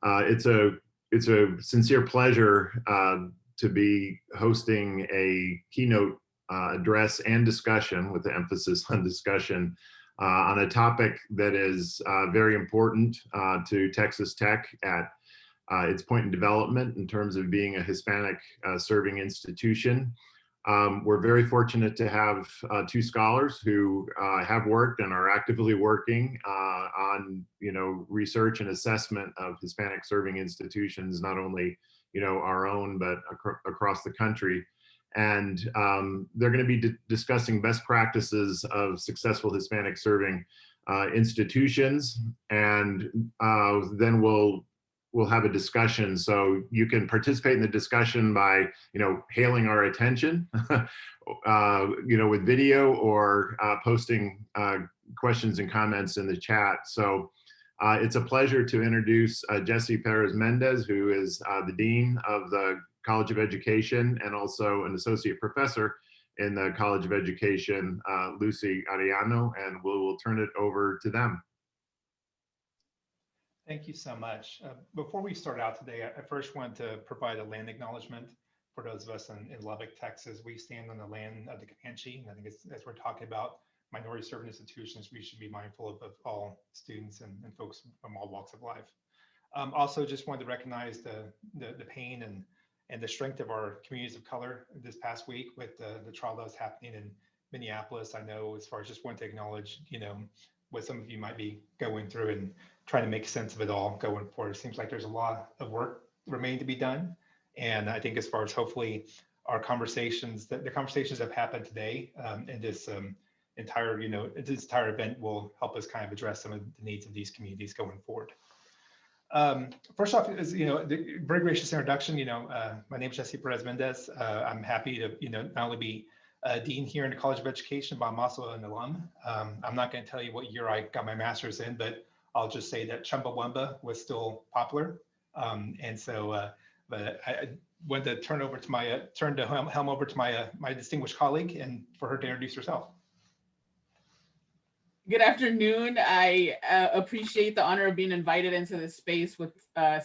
It's a sincere pleasure to be hosting a keynote address and discussion, with the emphasis on discussion, on a topic that is very important to Texas Tech at its point in development in terms of being a Hispanic serving institution. We're very fortunate to have two scholars who have worked and are actively working on, research and assessment of Hispanic serving institutions, not only, our own, but across the country. And they're going to be discussing best practices of successful Hispanic serving institutions, and then we'll have a discussion. So you can participate in the discussion by, hailing our attention, with video, or posting questions and comments in the chat. So it's a pleasure to introduce Jessie Perez Mendez, who is the Dean of the College of Education and also an Associate Professor in the College of Education, Lucy Arellano, and we'll turn it over to them. Thank you so much. Before we start out today, I first want to provide a land acknowledgement for those of us in Lubbock, Texas. We stand on the land of the Comanche, and I think as we're talking about minority serving institutions, we should be mindful of all students and folks from all walks of life. Also, just wanted to recognize the pain and the strength of our communities of color this past week with the trial that was happening in Minneapolis. I know, as far as just want to acknowledge, what some of you might be going through and trying to make sense of it all going forward. It seems like there's a lot of work remaining to be done. And I think as far as hopefully our conversations, the conversations that have happened today and this entire event will help us kind of address some of the needs of these communities going forward. First off, is the very gracious introduction. My name is Jessie Perez Mendez. I'm happy to not only be a dean here in the College of Education, but I'm also an alum. I'm not going to tell you what year I got my master's in, but I'll just say that Chumbawamba was still popular, and so. But I wanted to turn the helm over to my distinguished colleague, and for her to introduce herself. Good afternoon. I appreciate the honor of being invited into this space with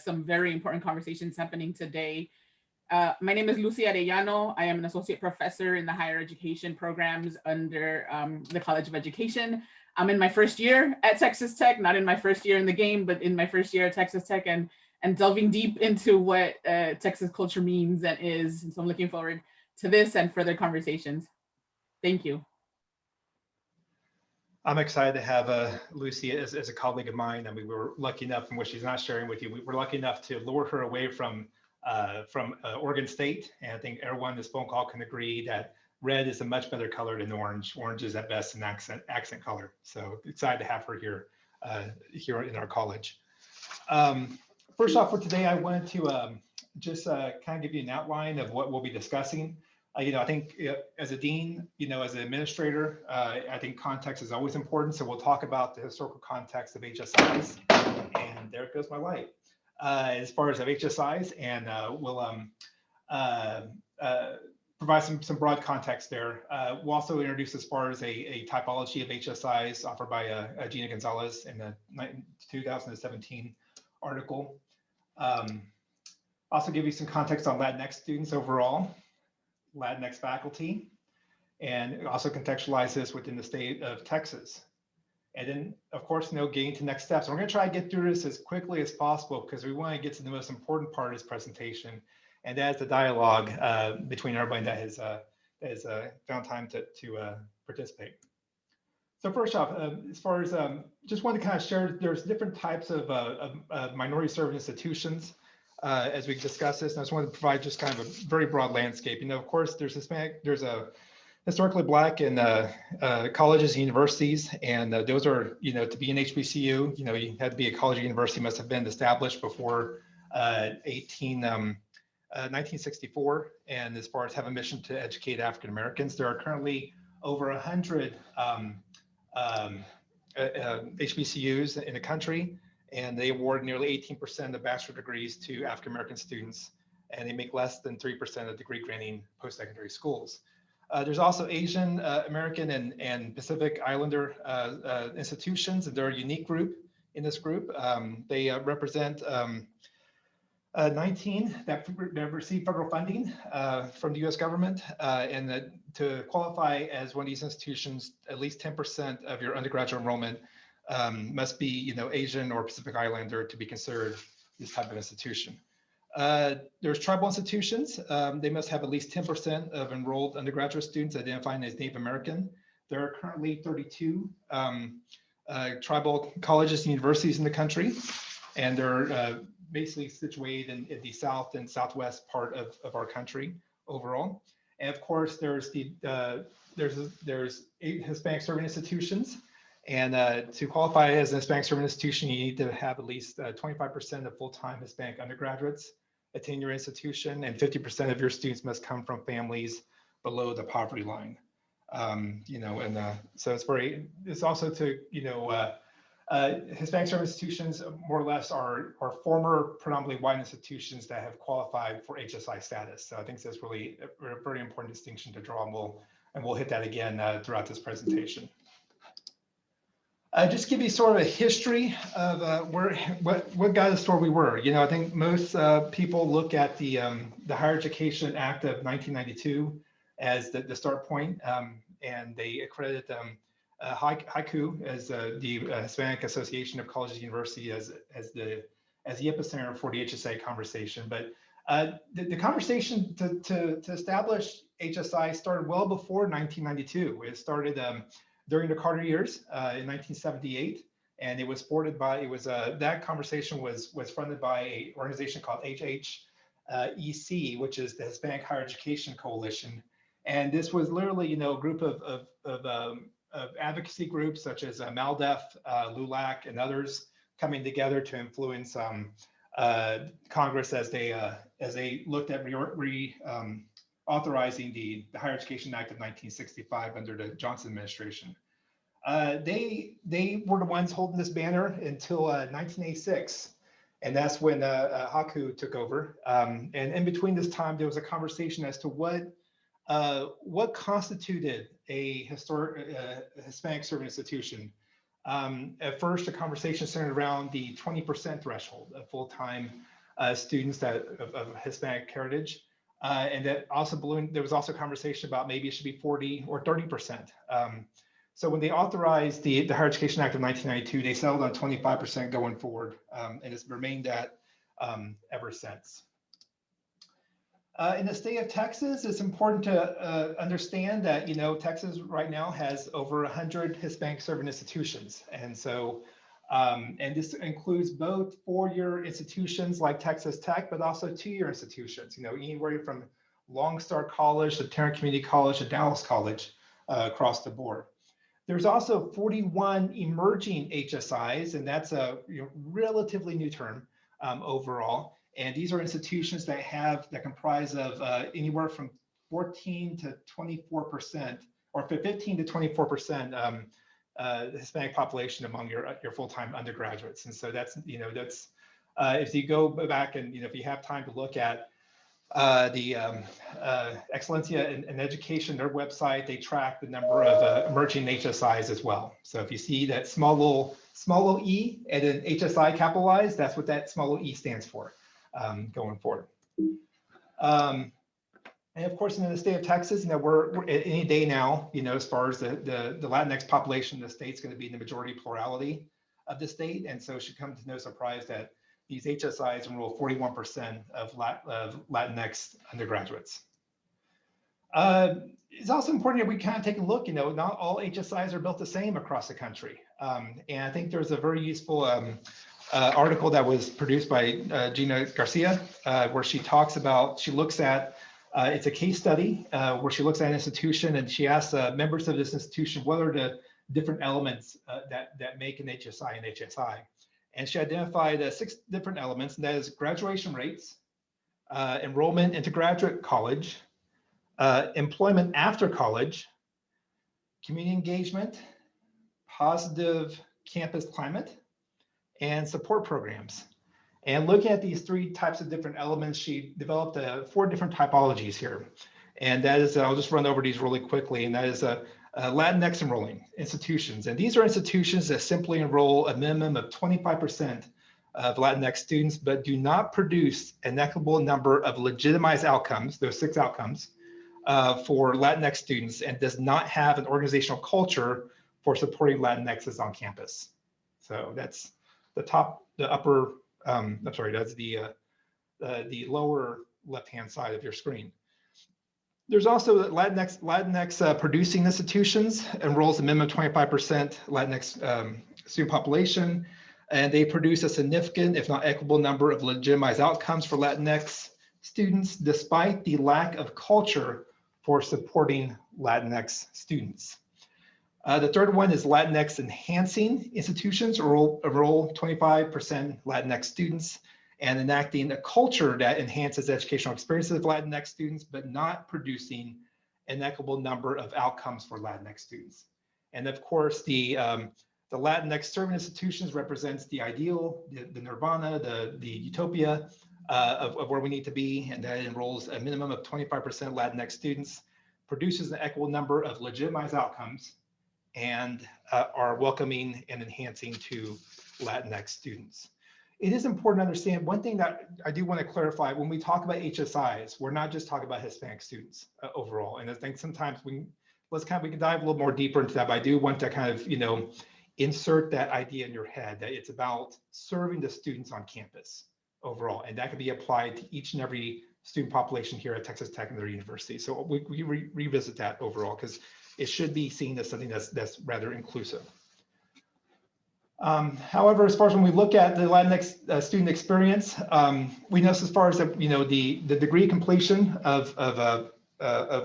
some very important conversations happening today. My name is Lucy Arellano. I am an associate professor in the higher education programs under the College of Education. I'm in my first year at Texas Tech, not in my first year in the game, but in my first year at Texas Tech, and delving deep into what Texas culture means and is. And so I'm looking forward to this and further conversations. Thank you. I'm excited to have Lucy as a colleague of mine. I mean, we were lucky enough, and what she's not sharing with you, we were lucky enough to lure her away from Oregon State. And I think everyone in this phone call can agree that red is a much better color than orange. Orange is at best an accent color. So excited to have her here in our college. First off, for today, I wanted to just kind of give you an outline of what we'll be discussing. I think as a dean, as an administrator, I think context is always important. So we'll talk about the historical context of HSIs, and there goes my light. As far as of HSIs, and we'll provide some broad context there. We'll also introduce as far as a typology of HSIs offered by Gina Gonzalez in the 2017 article. Also give you some context on Latinx students overall, Latinx faculty, and also contextualize this within the state of Texas. And then, of course, getting to next steps. We're going to try to get through this as quickly as possible because we want to get to the most important part of this presentation, and that's the dialogue between everybody that has found time to participate. So first off, as far as just want to kind of share, there's different types of minority serving institutions as we discuss this. And I just wanted to provide just kind of a very broad landscape. Of course, there's Hispanic, there's a historically Black in colleges and universities, and those are, to be an HBCU, you had to be a college or university, must have been established before 1964. And as far as have a mission to educate African Americans, there are currently over 100 HBCUs in the country, and they award nearly 18% of bachelor degrees to African American students, and they make less than 3% of degree granting post-secondary schools. There's also Asian American and Pacific Islander institutions, and they're a unique group in this group. They represent 19 that receive federal funding from the U.S. government, and that to qualify as one of these institutions, at least 10% of your undergraduate enrollment must be, you know, Asian or Pacific Islander to be considered this type of institution. There's tribal institutions. They must have at least 10% of enrolled undergraduate students identifying as Native American. There are currently 32 tribal colleges and universities in the country, and they're basically situated in the south and southwest part of our country overall. And of course, there's 8 Hispanic serving institutions. And to qualify as an Hispanic serving institution, you need to have at least 25% of full-time Hispanic undergraduates attend your institution, and 50% of your students must come from families below the poverty line. You know, and so it's also to, you know, Hispanic serving institutions more or less are former predominantly white institutions that have qualified for HSI status. So I think that's really a very important distinction to draw, and we'll hit that again throughout this presentation. Just give you sort of a history of what got us to where we were. You know, I think most people look at the Higher Education Act of 1992 as the start point, and they accredit HICU as the Hispanic Association of Colleges and Universities as the epicenter for the HSI conversation. But the conversation to establish HSI started well before 1992. It started during the Carter years in 1978, and it was supported by, that conversation was funded by an organization called HHEC, which is the Hispanic Higher Education Coalition. And this was literally, you know, a group of advocacy groups such as MALDEF, LULAC, and others coming together to influence Congress as they looked at authorizing the Higher Education Act of 1965 under the Johnson administration. They were the ones holding this banner until 1986, and that's when HACU took over. And in between this time, there was a conversation as to what constituted a Hispanic serving institution. At first, the conversation centered around the 20% threshold of full-time students of Hispanic heritage. And that also ballooned. There was also conversation about maybe it should be 40 or 30%. So when they authorized the Higher Education Act of 1992, they settled on 25% going forward, and it's remained that ever since. In the state of Texas, it's important to understand that, you know, Texas right now has over 100 Hispanic serving institutions. And so, and this includes both 4-year institutions like Texas Tech, but also 2-year institutions, you know, anywhere from Long Star College to Tarrant Community College to Dallas College across the board. There's also 41 emerging HSIs, and that's a relatively new term overall. And these are institutions that comprise of anywhere from 14 to 24%, or 15 to 24% Hispanic population among your full-time undergraduates. And so that's, you know, that's if you go back and, you know, if you have time to look at the Excellencia in Education, their website, they track the number of emerging HSIs as well. So if you see that small little e and then HSI capitalized, that's what that small little e stands for going forward. And of course, in the state of Texas, you know, we're any day now, you know, as far as the Latinx population in the state is going to be the majority plurality of the state. And so it should come to no surprise that these HSIs enroll 41% of Latinx undergraduates. It's also important that we kind of take a look, you know, not all HSIs are built the same across the country. And I think there's a very useful article that was produced by Gina Garcia, where she looks at, it's a case study where she looks at an institution and she asks members of this institution what are the different elements that make an HSI an HSI. And she identified 6 different elements, and that is graduation rates, enrollment into graduate college, employment after college, community engagement, positive campus climate, and support programs. And looking at these 3 types of different elements, she developed 4 different typologies here. And that is, I'll just run over these really quickly, and that is Latinx enrolling institutions. And these are institutions that simply enroll a minimum of 25% of Latinx students, but do not produce an equitable number of legitimized outcomes, those 6 outcomes, for Latinx students, and does not have an organizational culture for supporting Latinxs on campus. So that's that's the lower left-hand side of your screen. There's also Latinx producing institutions, enrolls a minimum of 25% Latinx student population, and they produce a significant, if not equitable, number of legitimized outcomes for Latinx students, despite the lack of culture for supporting Latinx students. The third one is Latinx enhancing institutions, enroll 25% Latinx students, and enacting a culture that enhances educational experiences of Latinx students, but not producing an equitable number of outcomes for Latinx students. And of course, the Latinx serving institutions represents the ideal, the nirvana, the utopia of where we need to be, and that enrolls a minimum of 25% Latinx students, produces an equitable number of legitimized outcomes, and are welcoming and enhancing to Latinx students. It is important to understand one thing that I do want to clarify: when we talk about HSIs, we're not just talking about Hispanic students overall. And I think sometimes we can dive a little more deeper into that, but I do want to kind of, insert that idea in your head that it's about serving the students on campus overall. And that can be applied to each and every student population here at Texas Tech and their university. So we revisit that overall, because it should be seen as something that's rather inclusive. However, as far as when we look at the Latinx student experience, we know as far as the degree completion of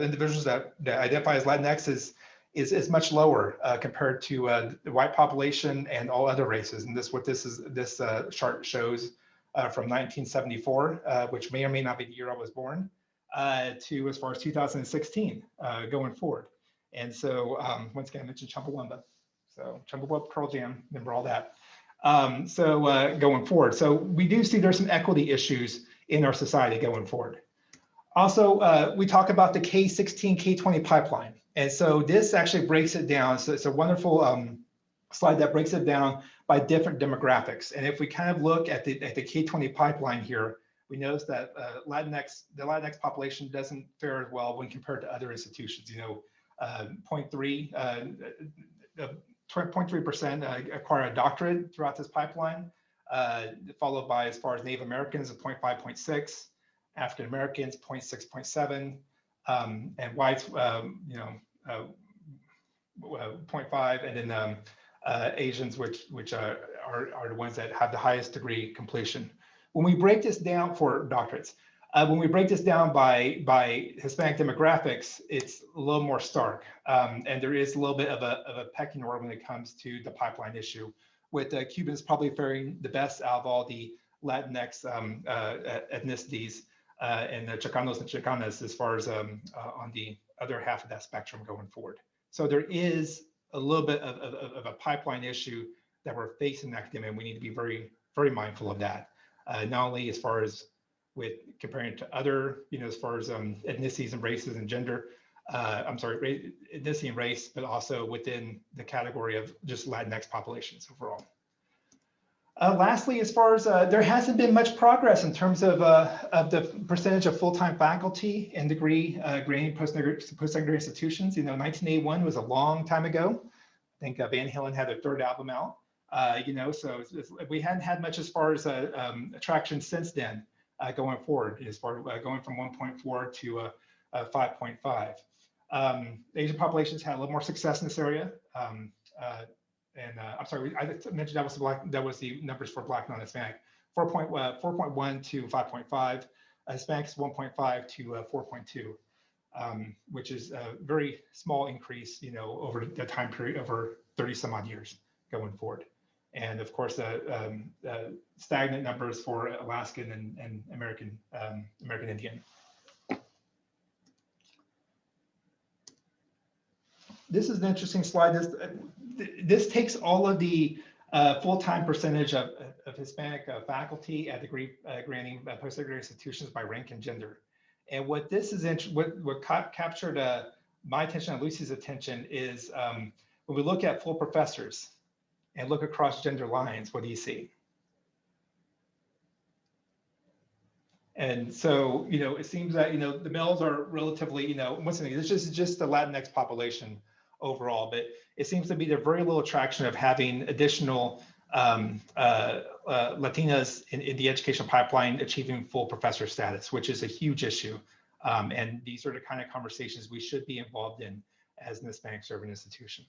individuals that identify as Latinx is much lower compared to the white population and all other races. And this chart shows from 1974, which may or may not be the year I was born, to as far as 2016 going forward. And so once again, I mentioned Chumbawamba. So Chumbawamba, Pearl Jam, remember all that. Going forward. So we do see there's some equity issues in our society going forward. Also, we talk about the K16, K20 pipeline. And so this actually breaks it down. So it's a wonderful slide that breaks it down by different demographics. And if we kind of look at the K20 pipeline here, we notice that the Latinx population doesn't fare as well when compared to other institutions. 0.3% acquire a doctorate throughout this pipeline, followed by, as far as Native Americans, 0.5, 0.6, African Americans, 0.6, 0.7, and whites, 0.5, and then Asians, which are the ones that have the highest degree completion. When we break this down for doctorates, when we break this down by Hispanic demographics, it's a little more stark, and there is a little bit of a pecking order when it comes to the pipeline issue, with Cubans probably faring the best out of all the Latinx ethnicities, and the Chicanos and Chicanas as far as on the other half of that spectrum going forward. So there is a little bit of a pipeline issue that we're facing in academia, and we need to be very, very mindful of that. Not only as far as with comparing it to other, as far as ethnicities and races and gender, ethnicity and race, but also within the category of just Latinx populations overall. Lastly, as far as there hasn't been much progress in terms of the percentage of full-time faculty and degree granting post-secondary institutions. 1981 was a long time ago. I think Van Halen had their third album out. So we hadn't had much as far as attraction since then going forward, as far as going from 1.4 to 5.5. Asian populations had a little more success in this area. I'm sorry, I mentioned that was the numbers for Black non-Hispanic, 4.1 to 5.5, Hispanics 1.5 to 4.2, which is a very small increase, over the time period, over 30 some odd years going forward. And of course, stagnant numbers for Alaskan and American Indian. This is an interesting slide. This takes all of the full-time percentage of Hispanic faculty at degree granting post-secondary institutions by rank and gender. And what this is, what captured my attention and Lucy's attention is when we look at full professors and look across gender lines, what do you see? And so, it seems that, the males are relatively, once again, this is just the Latinx population overall, but it seems to be there very little traction of having additional Latinas in the education pipeline achieving full professor status, which is a huge issue. And these are the kind of conversations we should be involved in as an Hispanic serving institution.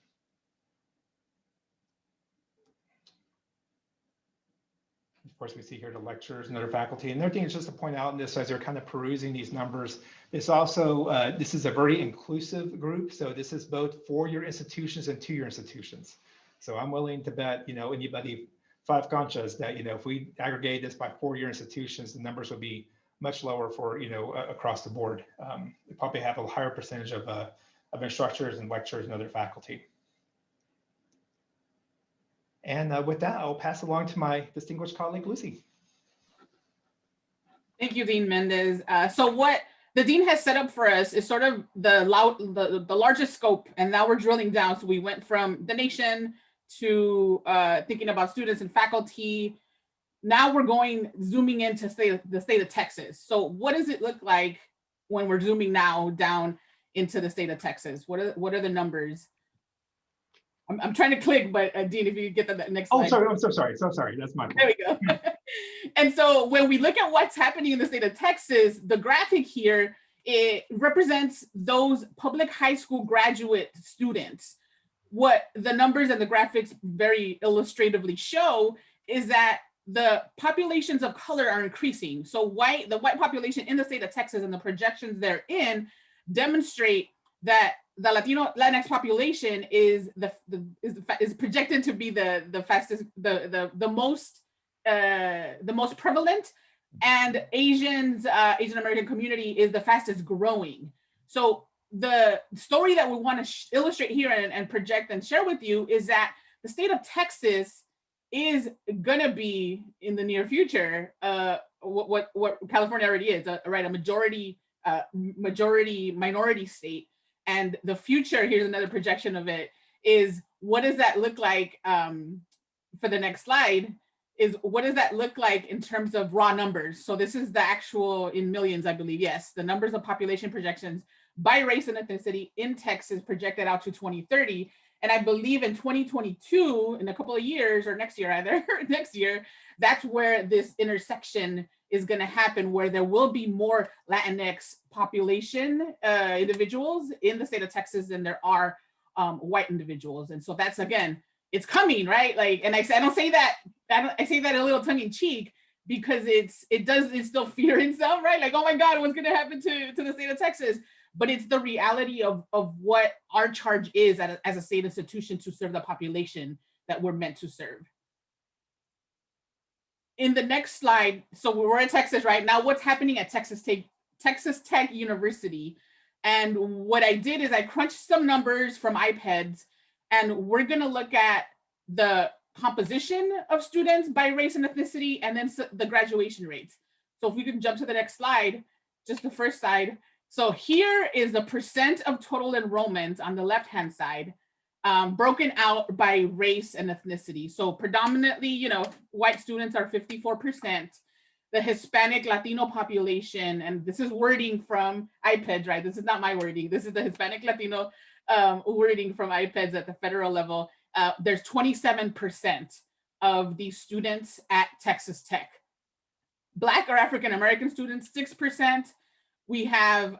Of course, we see here the lecturers and other faculty. And the other thing is just to point out in this, as they're kind of perusing these numbers, it's also, this is a very inclusive group. So this is both four-year institutions and two-year institutions. So I'm willing to bet, anybody 5 conchas that, if we aggregate this by four-year institutions, the numbers would be much lower for, across the board. We probably have a higher percentage of instructors and lecturers and other faculty. And with that, I'll pass along to my distinguished colleague, Lucy. Thank you, Dean Mendez. So what the Dean has set up for us is sort of the largest scope, and now we're drilling down. So we went from the nation to thinking about students and faculty. Now we're zooming into the state of Texas. So what does it look like when we're zooming now down into the state of Texas? What are the numbers? I'm trying to click, but Dean, if you get the next slide. Oh, sorry, I'm so sorry. That's my fault. There we go. And so when we look at what's happening in the state of Texas, the graphic here, it represents those public high school graduate students. What the numbers and the graphics very illustratively show is that the populations of color are increasing. So the white population in the state of Texas and the projections therein demonstrate that the Latinx population is projected to be the fastest, the most prevalent, and Asian American community is the fastest growing. So the story that we want to illustrate here and project and share with you is that the state of Texas is gonna be in the near future what California already is, right? A minority state. And the future, here's another projection of it, is what does that look like for the next slide, is what does that look like in terms of raw numbers? So this is the actual in millions, I believe, yes, the numbers of population projections by race and ethnicity in Texas projected out to 2030. And I believe in 2022, in a couple of years, or next year either, next year, that's where this intersection is going to happen, where there will be more Latinx population individuals in the state of Texas than there are white individuals. And so that's, again, it's coming, right? Like, and I don't say that, I say that a little tongue in cheek, because it does instill fear in some, right? Like, oh my God, what's going to happen to the state of Texas? But it's the reality of what our charge is as a state institution to serve the population that we're meant to serve. In the next slide, so we're in Texas right now. What's happening at Texas Tech University? And what I did is I crunched some numbers from iPads, and we're going to look at the composition of students by race and ethnicity, and then the graduation rates. So if we can jump to the next slide, just the first slide. So here is the percent of total enrollment on the left-hand side, broken out by race and ethnicity. So predominantly, white students are 54%. The Hispanic Latino population, and this is wording from iPads, right? This is not my wording. This is the Hispanic Latino wording from iPads at the federal level. There's 27% of these students at Texas Tech. Black or African American students, 6%. We have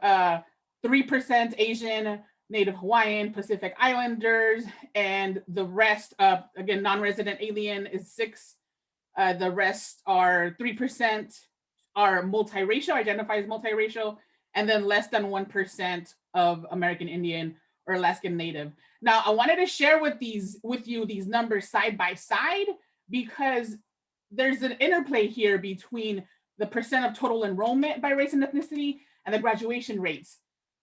3% Asian, Native Hawaiian, Pacific Islanders, and the rest, again, non-resident alien is 6%. The rest are 3% are multiracial, identify as multiracial, and then less than 1% of American Indian or Alaskan Native. Now, I wanted to share with you these numbers side by side, because there's an interplay here between the percent of total enrollment by race and ethnicity and the graduation rates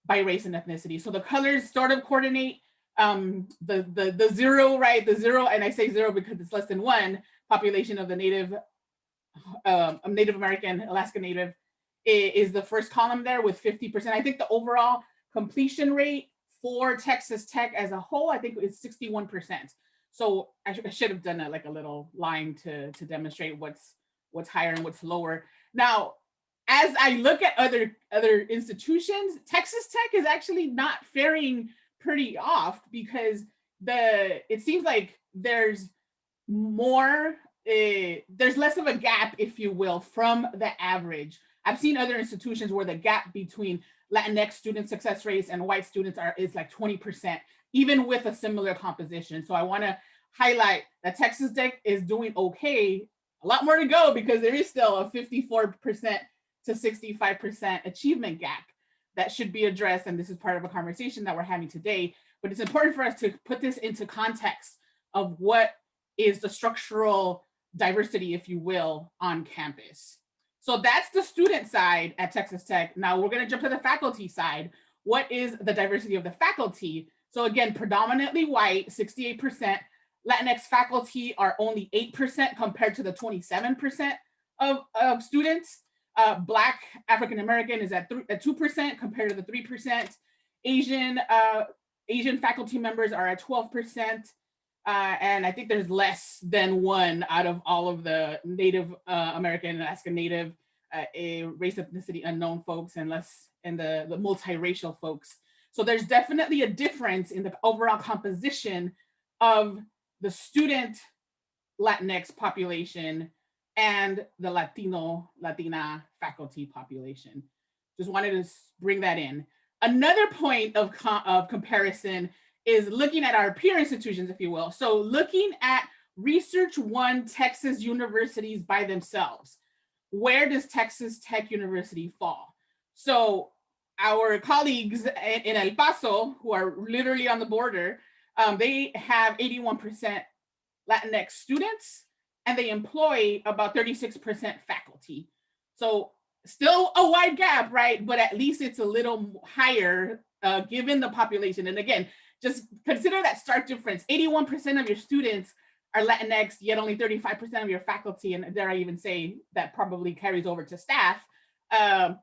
by race and ethnicity. So the colors sort of coordinate the zero, right? The zero, and I say zero because it's less than 1 population of the Native American, Alaska Native is the first column there with 50%. I think the overall completion rate for Texas Tech as a whole, I think it's 61%. So I should have done a little line to demonstrate what's higher and what's lower. Now, as I look at other institutions, Texas Tech is actually not faring pretty off, because it seems like there's less of a gap, if you will, from the average. I've seen other institutions where the gap between Latinx student success rates and white students is like 20%, even with a similar composition. So I want to highlight that Texas Tech is doing okay. A lot more to go, because there is still a 54% to 65% achievement gap that should be addressed. And this is part of a conversation that we're having today. But it's important for us to put this into context of what is the structural diversity, if you will, on campus. So that's the student side at Texas Tech. Now we're going to jump to the faculty side. What is the diversity of the faculty? So again, predominantly white, 68%. Latinx faculty are only 8% compared to the 27% of students. Black African-American is at 2% compared to the 3%. Asian faculty members are at 12%. And I think there's less than one out of all of the Native American, Alaska Native, race ethnicity unknown folks, and less in the multiracial folks. So there's definitely a difference in the overall composition of the student Latinx population and the Latina faculty population. Just wanted to bring that in. Another point of comparison is looking at our peer institutions, if you will. So looking at Research One Texas universities by themselves, where does Texas Tech University fall? So our colleagues in El Paso, who are literally on the border, they have 81% Latinx students, and they employ about 36% faculty. So still a wide gap, right? But at least it's a little higher given the population. And again, just consider that stark difference. 81% of your students are Latinx, yet only 35% of your faculty, and dare I even say that probably carries over to staff, are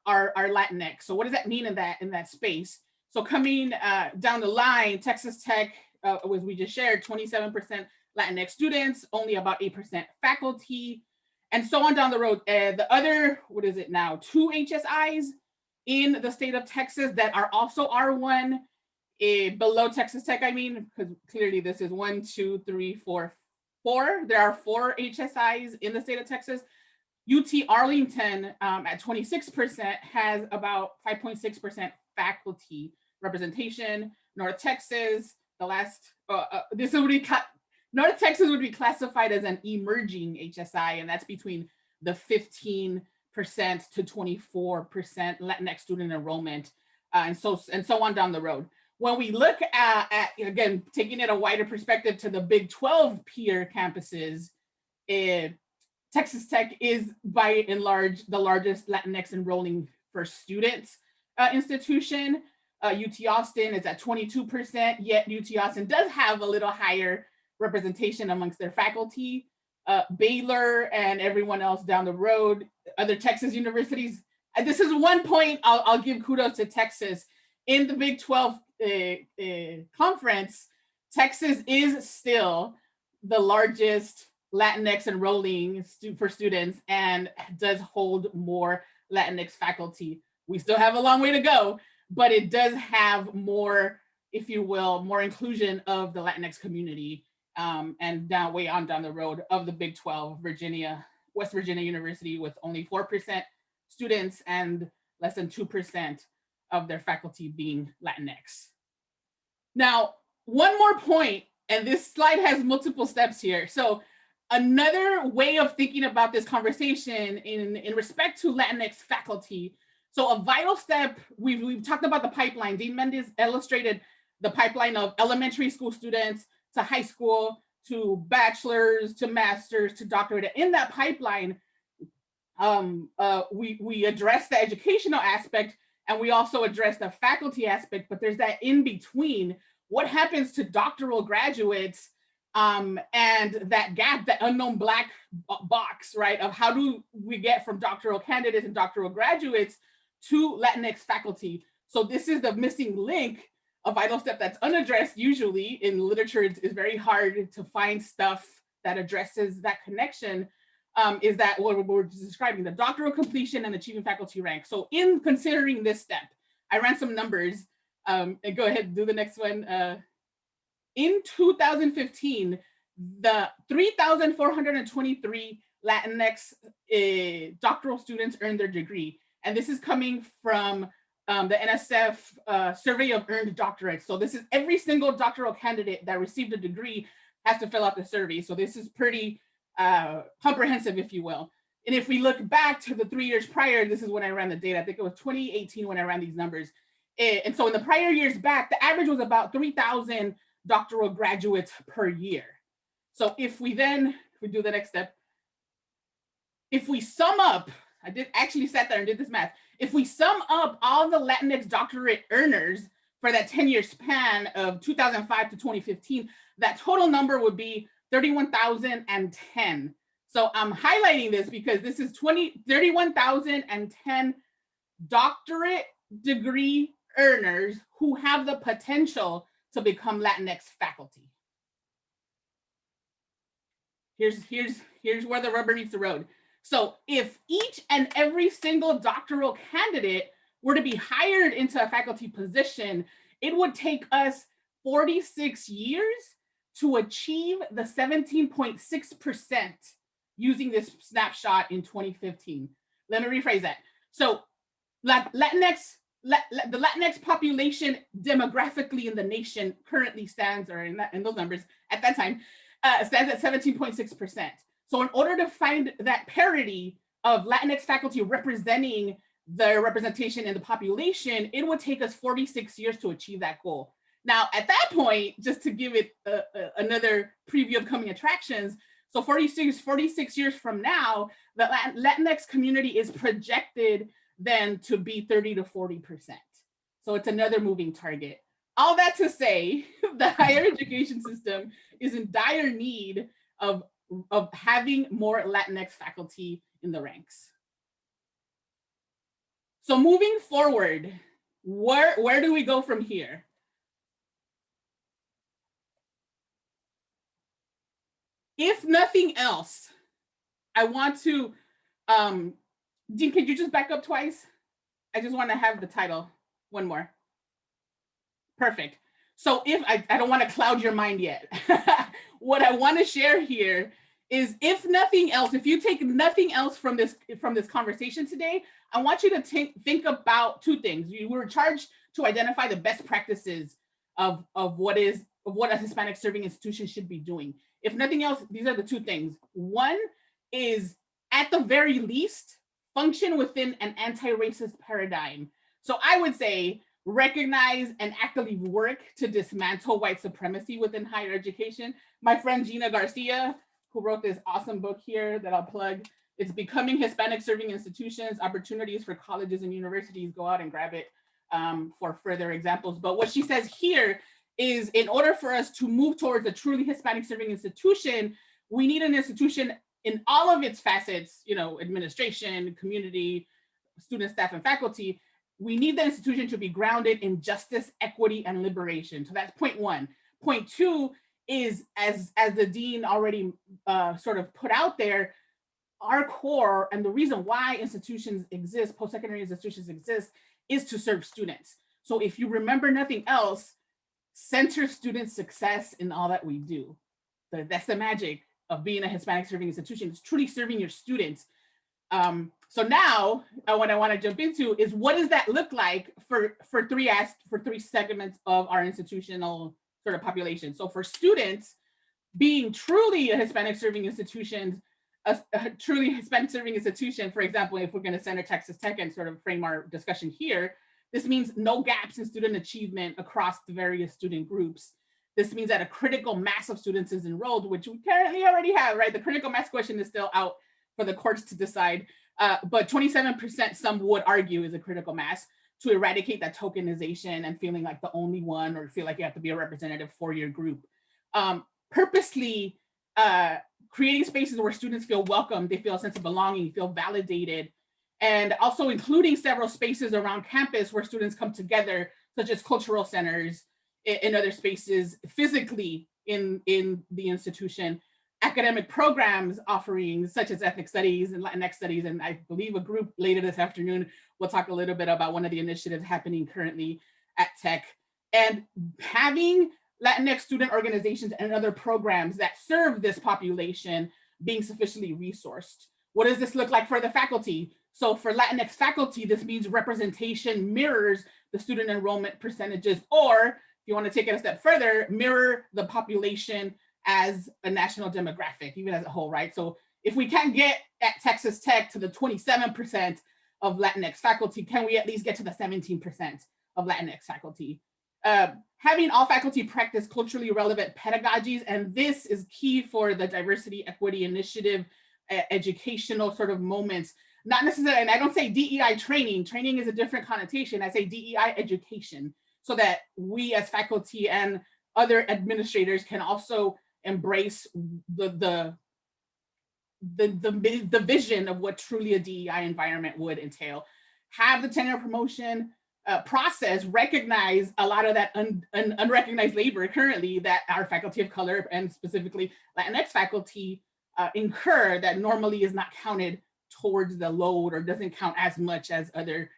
Latinx. So what does that mean in that space? So coming down the line, Texas Tech, as we just shared, 27% Latinx students, only about 8% faculty, and so on down the road. The other, 2 HSIs in the state of Texas that are also R1, below Texas Tech, I mean, because clearly this is 1, 2, 3, 4. There are 4 HSIs in the state of Texas. UT Arlington at 26% has about 5.6% faculty representation. North Texas, North Texas would be classified as an emerging HSI, and that's between the 15% to 24% Latinx student enrollment, and so on down the road. When we look at again, taking it a wider perspective to the Big 12 peer campuses, Texas Tech is by and large the largest Latinx enrolling for students institution. UT Austin is at 22%, yet UT Austin does have a little higher representation amongst their faculty. Baylor and everyone else down the road, other Texas universities. This is one point I'll give kudos to Texas. In the Big 12 conference, Texas is still the largest Latinx enrolling for students and does hold more Latinx faculty. We still have a long way to go, but it does have more, if you will, more inclusion of the Latinx community. And now way on down the road of the Big 12, West Virginia University with only 4% students and less than 2% of their faculty being Latinx. Now, one more point, and this slide has multiple steps here. So another way of thinking about this conversation in respect to Latinx faculty. So a vital step, we've talked about the pipeline. Dean Mendez illustrated the pipeline of elementary school students to high school, to bachelor's, to master's, to doctorate. In that pipeline, we address the educational aspect, and we also address the faculty aspect, but there's that in between. What happens to doctoral graduates and that gap, that unknown black box, right? Of how do we get from doctoral candidates and doctoral graduates to Latinx faculty? So this is the missing link a vital step that's unaddressed usually in literature. It's very hard to find stuff that addresses that connection, is that what we're describing, the doctoral completion and achieving faculty rank. So in considering this step, I ran some numbers, and go ahead, do the next one. In 2015, the 3,423 Latinx doctoral students earned their degree. And this is coming from the NSF survey of earned doctorates. So this is every single doctoral candidate that received a degree has to fill out the survey. So this is pretty comprehensive, if you will. And if we look back to the 3 years prior, this is when I ran the data. I think it was 2018 when I ran these numbers. And so in the prior years back, the average was about 3,000 doctoral graduates per year. So if we do the next step, if we sum up, I did actually sat there and did this math. If we sum up all the Latinx doctorate earners for that 10-year span of 2005 to 2015, that total number would be 31,010. So I'm highlighting this because this is 31,010 doctorate degree earners who have the potential to become Latinx faculty. Here's where the rubber meets the road. So if each and every single doctoral candidate were to be hired into a faculty position, it would take us 46 years to achieve the 17.6% using this snapshot in 2015. Let me rephrase that. So the Latinx population demographically in the nation currently stands, or in those numbers at that time, stands at 17.6%. So in order to find that parity of Latinx faculty representing the representation in the population, it would take us 46 years to achieve that goal. Now, at that point, just to give it another preview of coming attractions, so 46 years from now, the Latinx community is projected then to be 30 to 40%. So it's another moving target. All that to say, the higher education system is in dire need of having more Latinx faculty in the ranks. So moving forward, where do we go from here? If nothing else, I want to, Dean, could you just back up twice? I just want to have the title, one more. Perfect. So if I don't want to cloud your mind yet, what I want to share here is, if nothing else, if you take nothing else from this conversation today, I want you to think about two things. You were charged to identify the best practices of what a Hispanic serving institution should be doing. If nothing else, these are the two things. One is, at the very least, function within an anti-racist paradigm. So I would say, recognize and actively work to dismantle white supremacy within higher education. My friend Gina Garcia, who wrote this awesome book here that I'll plug, it's Becoming Hispanic Serving Institutions, Opportunities for Colleges and Universities. Go out and grab it for further examples. But what she says here is, in order for us to move towards a truly Hispanic serving institution, we need an institution in all of its facets, administration, community, student, staff, and faculty. We need the institution to be grounded in justice, equity, and liberation. So that's point one. Point two is, as the dean already sort of put out there, our core and the reason why institutions exist, post-secondary institutions exist, is to serve students. So if you remember nothing else, center student success in all that we do. That's the magic of being a Hispanic serving institution. It's truly serving your students. So now what I want to jump into is, what does that look like for three segments of our institutional sort of population. So for students, being truly a Hispanic serving institution, for example, if we're going to center Texas Tech and sort of frame our discussion here, this means no gaps in student achievement across the various student groups. This means that a critical mass of students is enrolled, which we currently already have, right? The critical mass question is still out for the courts to decide, but 27% some would argue is a critical mass, to eradicate that tokenization and feeling like the only one, or feel like you have to be a representative for your group. Purposely creating spaces where students feel welcome, they feel a sense of belonging, feel validated, and also including several spaces around campus where students come together, such as cultural centers, in other spaces physically in the institution, academic programs offerings such as ethnic studies and Latinx studies, and I believe a group later this afternoon will talk a little bit about one of the initiatives happening currently at Tech, and having Latinx student organizations and other programs that serve this population being sufficiently resourced. What does this look like for the faculty? So for Latinx faculty, this means representation mirrors the student enrollment percentages, or if you want to take it a step further, mirror the population as a national demographic, even as a whole, right? So if we can't get at Texas Tech to the 27% of Latinx faculty, can we at least get to the 17% of Latinx faculty? Having all faculty practice culturally relevant pedagogies, and this is key for the diversity equity initiative, educational sort of moments, not necessarily, and I don't say DEI training is a different connotation, I say DEI education, so that we as faculty and other administrators can also embrace the vision of what truly a DEI environment would entail. Have the tenure promotion process recognize a lot of that unrecognized labor currently that our faculty of color and specifically Latinx faculty incur that normally is not counted towards the load or doesn't count as much as other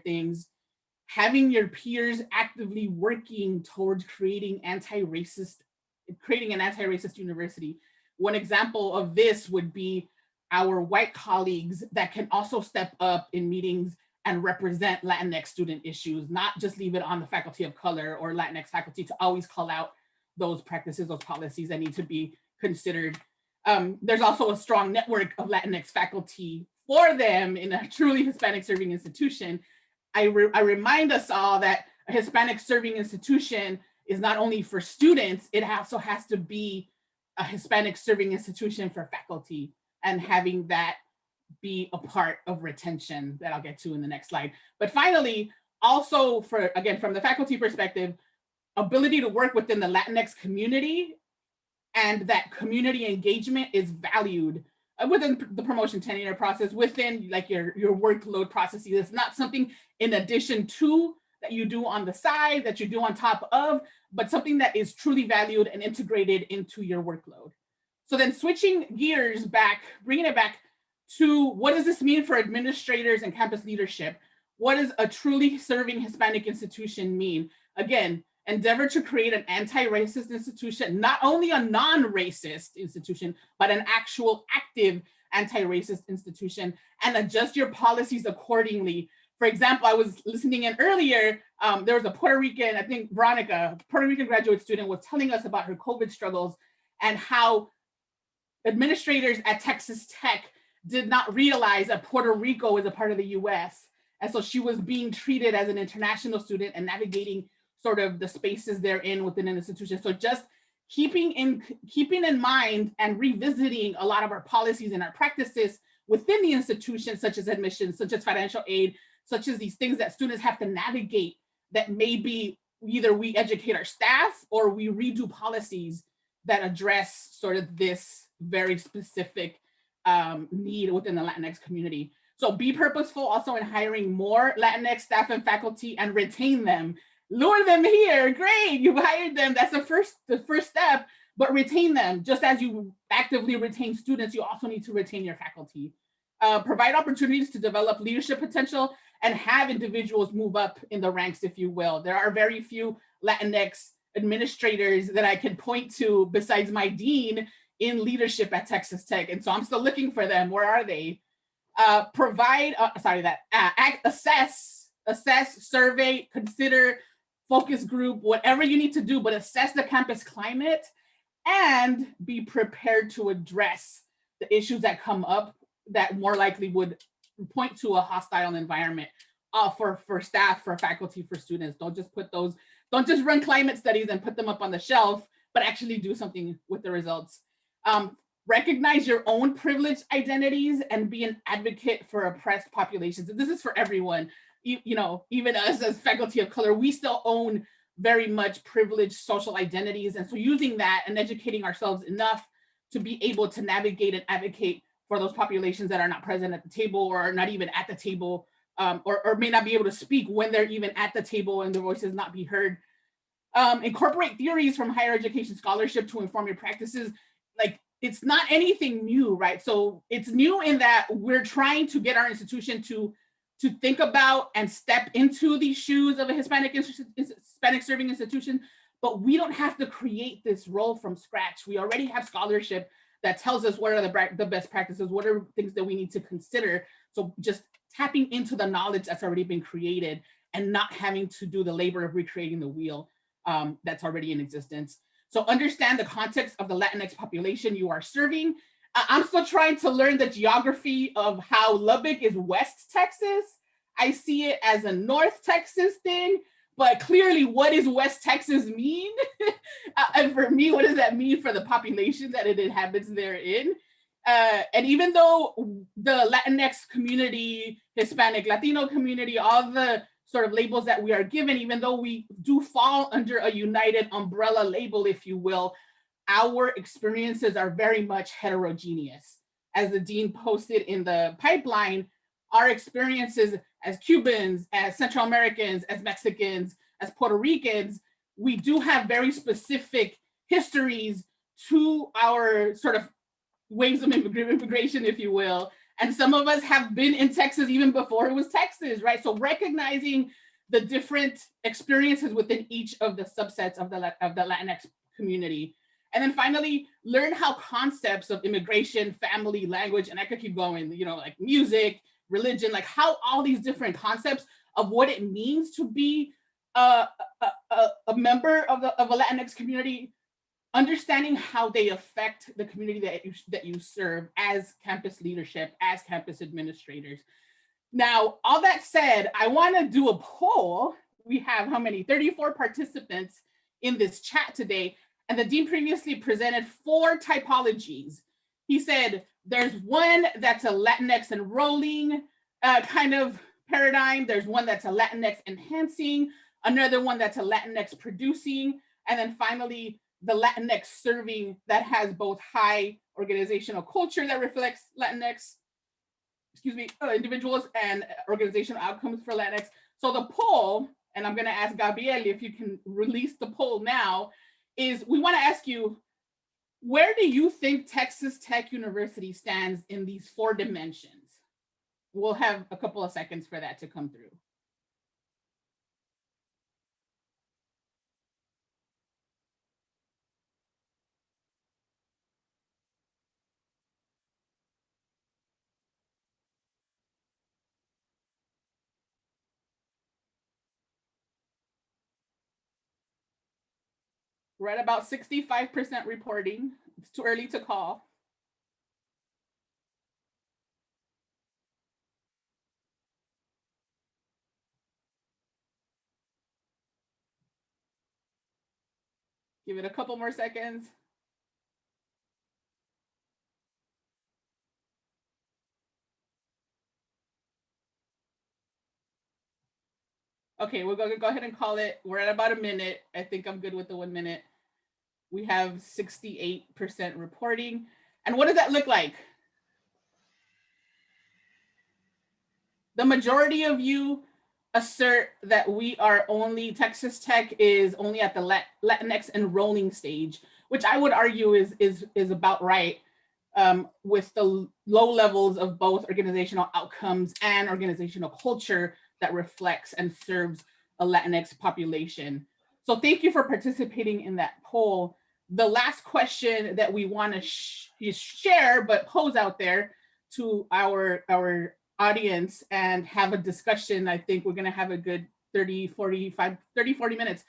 things. Having your peers actively working towards creating an anti-racist university. One example of this would be our white colleagues that can also step up in meetings and represent Latinx student issues, not just leave it on the faculty of color or Latinx faculty to always call out those practices, those policies that need to be considered. There's also a strong network of Latinx faculty for them in a truly Hispanic serving institution. I remind us all that a Hispanic serving institution is not only for students, it also has to be a Hispanic serving institution for faculty, and having that be a part of retention that I'll get to in the next slide. But finally, also for, again, from the faculty perspective, ability to work within the Latinx community, and that community engagement is valued within the promotion tenure process, within like your workload processes. It's not something in addition to that you do on the side, that you do on top of, but something that is truly valued and integrated into your workload. So then switching gears back, bringing it back to what does this mean for administrators and campus leadership? What does a truly serving Hispanic institution mean? Again, endeavor to create an anti-racist institution, not only a non-racist institution, but an actual active anti-racist institution, and adjust your policies accordingly. For example, I was listening in earlier, there was a Puerto Rican, I think Veronica, Puerto Rican graduate student was telling us about her COVID struggles and how administrators at Texas Tech did not realize that Puerto Rico is a part of the US. And so she was being treated as an international student and navigating sort of the spaces they're in within an institution. So just keeping in mind and revisiting a lot of our policies and our practices within the institution, such as admissions, such as financial aid, such as these things that students have to navigate, that maybe either we educate our staff or we redo policies that address sort of this very specific need within the Latinx community. So be purposeful also in hiring more Latinx staff and faculty and retain them. Lure them here, great, you've hired them, that's the first step, but retain them. Just as you actively retain students, you also need to retain your faculty. Provide opportunities to develop leadership potential and have individuals move up in the ranks, if you will. There are very few Latinx administrators that I can point to besides my dean in leadership at Texas Tech. And so I'm still looking for them. Where are they? Assess, survey, consider, focus group, whatever you need to do, but assess the campus climate and be prepared to address the issues that come up that more likely would point to a hostile environment for staff, for faculty, for students. Don't just run climate studies and put them up on the shelf, but actually do something with the results. Recognize your own privileged identities and be an advocate for oppressed populations. And this is for everyone. You know, even us as faculty of color, we still own very much privileged social identities. And so using that and educating ourselves enough to be able to navigate and advocate for those populations that are not present at the table or are not even at the table, or may not be able to speak when they're even at the table and their voices not be heard. incorporate theories from higher education scholarship to inform your practices. Like, it's not anything new, right? So it's new in that we're trying to get our institution to think about and step into the shoes of a Hispanic serving institution, but we don't have to create this role from scratch. We already have scholarship that tells us what are the best practices, what are things that we need to consider. So just tapping into the knowledge that's already been created and not having to do the labor of recreating the wheel that's already in existence. So understand the context of the Latinx population you are serving. I'm still trying to learn the geography of how Lubbock is West Texas. I see it as a North Texas thing, but clearly what does West Texas mean? And for me, what does that mean for the population that it inhabits therein? And even though the Latinx community, Hispanic, Latino community, all the sort of labels that we are given, even though we do fall under a united umbrella label, if you will, our experiences are very much heterogeneous. As the dean posted in the pipeline, our experiences as Cubans, as Central Americans, as Mexicans, as Puerto Ricans, we do have very specific histories to our sort of waves of immigration, if you will. And some of us have been in Texas even before it was Texas, right? So recognizing the different experiences within each of the subsets of the Latinx community. And then finally, learn how concepts of immigration, family, language, and I could keep going, you know, like music, religion, like how all these different concepts of what it means to be a member of a Latinx community, understanding how they affect the community that you serve as campus leadership, as campus administrators. Now, all that said, I want to do a poll. We have how many? 34 participants in this chat today. And the dean previously presented 4 typologies. He said there's one that's a Latinx enrolling kind of paradigm. There's one that's a Latinx enhancing, another one that's a Latinx producing, and then finally, the Latinx serving that has both high organizational culture that reflects Latinx, individuals and organizational outcomes for Latinx. So the poll, and I'm gonna ask Gabriel if you can release the poll now, is we wanna ask you, where do you think Texas Tech University stands in these 4 dimensions? We'll have a couple of seconds for that to come through. We're at about 65% reporting. It's too early to call. Give it a couple more seconds. Okay, we're going to go ahead and call it. We're at about a minute. I think I'm good with the 1 minute. We have 68% reporting. And what does that look like? The majority of you assert that we are only, Texas Tech is only at the Latinx enrolling stage, which I would argue is about right, with the low levels of both organizational outcomes and organizational culture that reflects and serves a Latinx population. So thank you for participating in that poll. The last question that we want to share, but pose out there to our audience and have a discussion. I think we're going to have a good 30, 40 minutes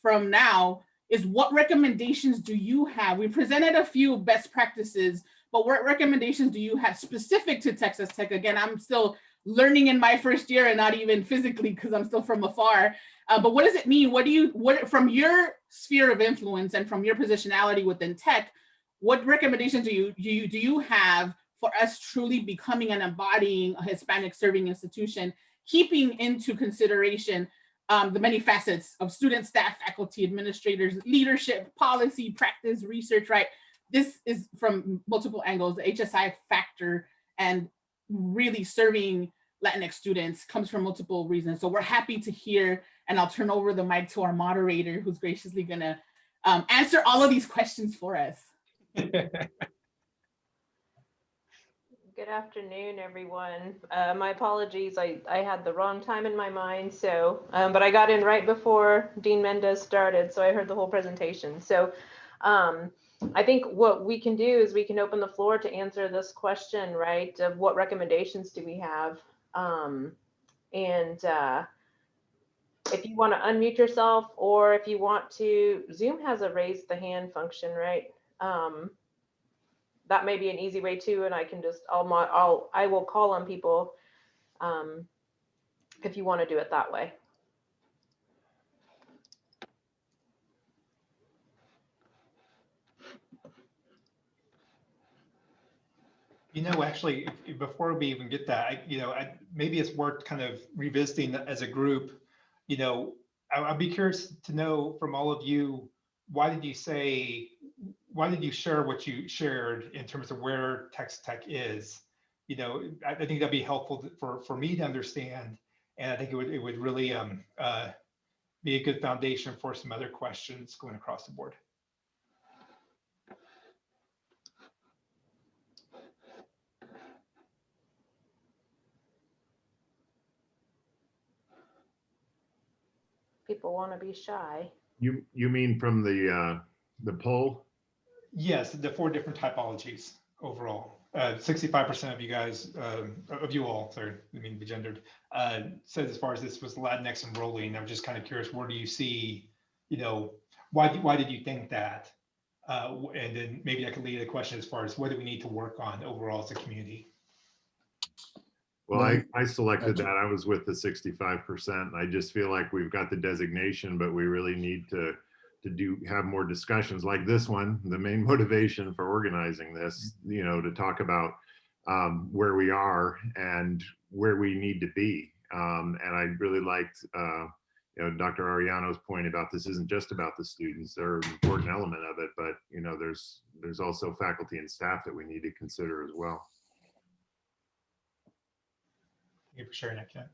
from now, is what recommendations do you have? We presented a few best practices, but what recommendations do you have specific to Texas Tech? Again, I'm still learning in my first year and not even physically because I'm still from afar. But what does it mean? What from your sphere of influence and from your positionality within tech, what recommendations do you have for us truly becoming and embodying a Hispanic serving institution, keeping into consideration the many facets of student, staff, faculty, administrators, leadership, policy, practice, research, right? This is from multiple angles, the HSI factor, and really serving Latinx students comes from multiple reasons. So we're happy to hear, and I'll turn over the mic to our moderator, who's graciously gonna answer all of these questions for us. Good afternoon, everyone. My apologies, I had the wrong time in my mind, so, but I got in right before Dean Mendez started, so I heard the whole presentation. So I think what we can do is we can open the floor to answer this question, right, of what recommendations do we have? If you want to unmute yourself, or if you want to, Zoom has a raise the hand function, right? That may be an easy way too, and I can just, I will call on people if you want to do it that way. You know, actually, before we even get that, maybe it's worth kind of revisiting as a group. You know, I'd be curious to know from all of you, why did you share what you shared in terms of where Texas Tech is? You know, I think that'd be helpful for me to understand, and I think it would really be a good foundation for some other questions going across the board. People want to be shy. You mean from the poll? Yes, the 4 different typologies overall. 65% of you guys, of you all, sorry, I mean be gendered, said as far as this was Latinx enrolling. I'm just kind of curious, where do you see, you know, why did you think that? And then maybe I could lead the question as far as what do we need to work on overall as a community? Well, I selected that. I was with the 65%. And I just feel like we've got the designation, but we really need to have more discussions like this one. The main motivation for organizing this, you know, to talk about where we are and where we need to be. And I really liked, you know, Dr. Arellano's point about this isn't just about the students. They're an important element of it, but you know, there's also faculty and staff that we need to consider as well. Thank you for sharing that, Ken.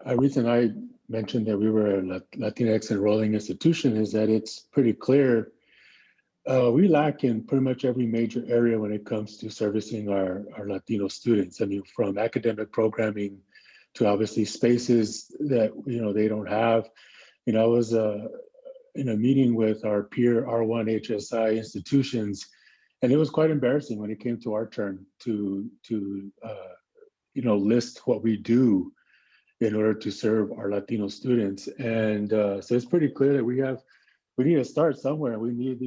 A reason I mentioned that we were a Latinx enrolling institution is that it's pretty clear we lack in pretty much every major area when it comes to servicing our Latino students. I mean, from academic programming to obviously spaces that, you know, they don't have. You know, I was in a meeting with our peer R1 HSI institutions, and it was quite embarrassing when it came to our turn to you know, list what we do in order to serve our Latino students. And so it's pretty clear that we need to start somewhere. We need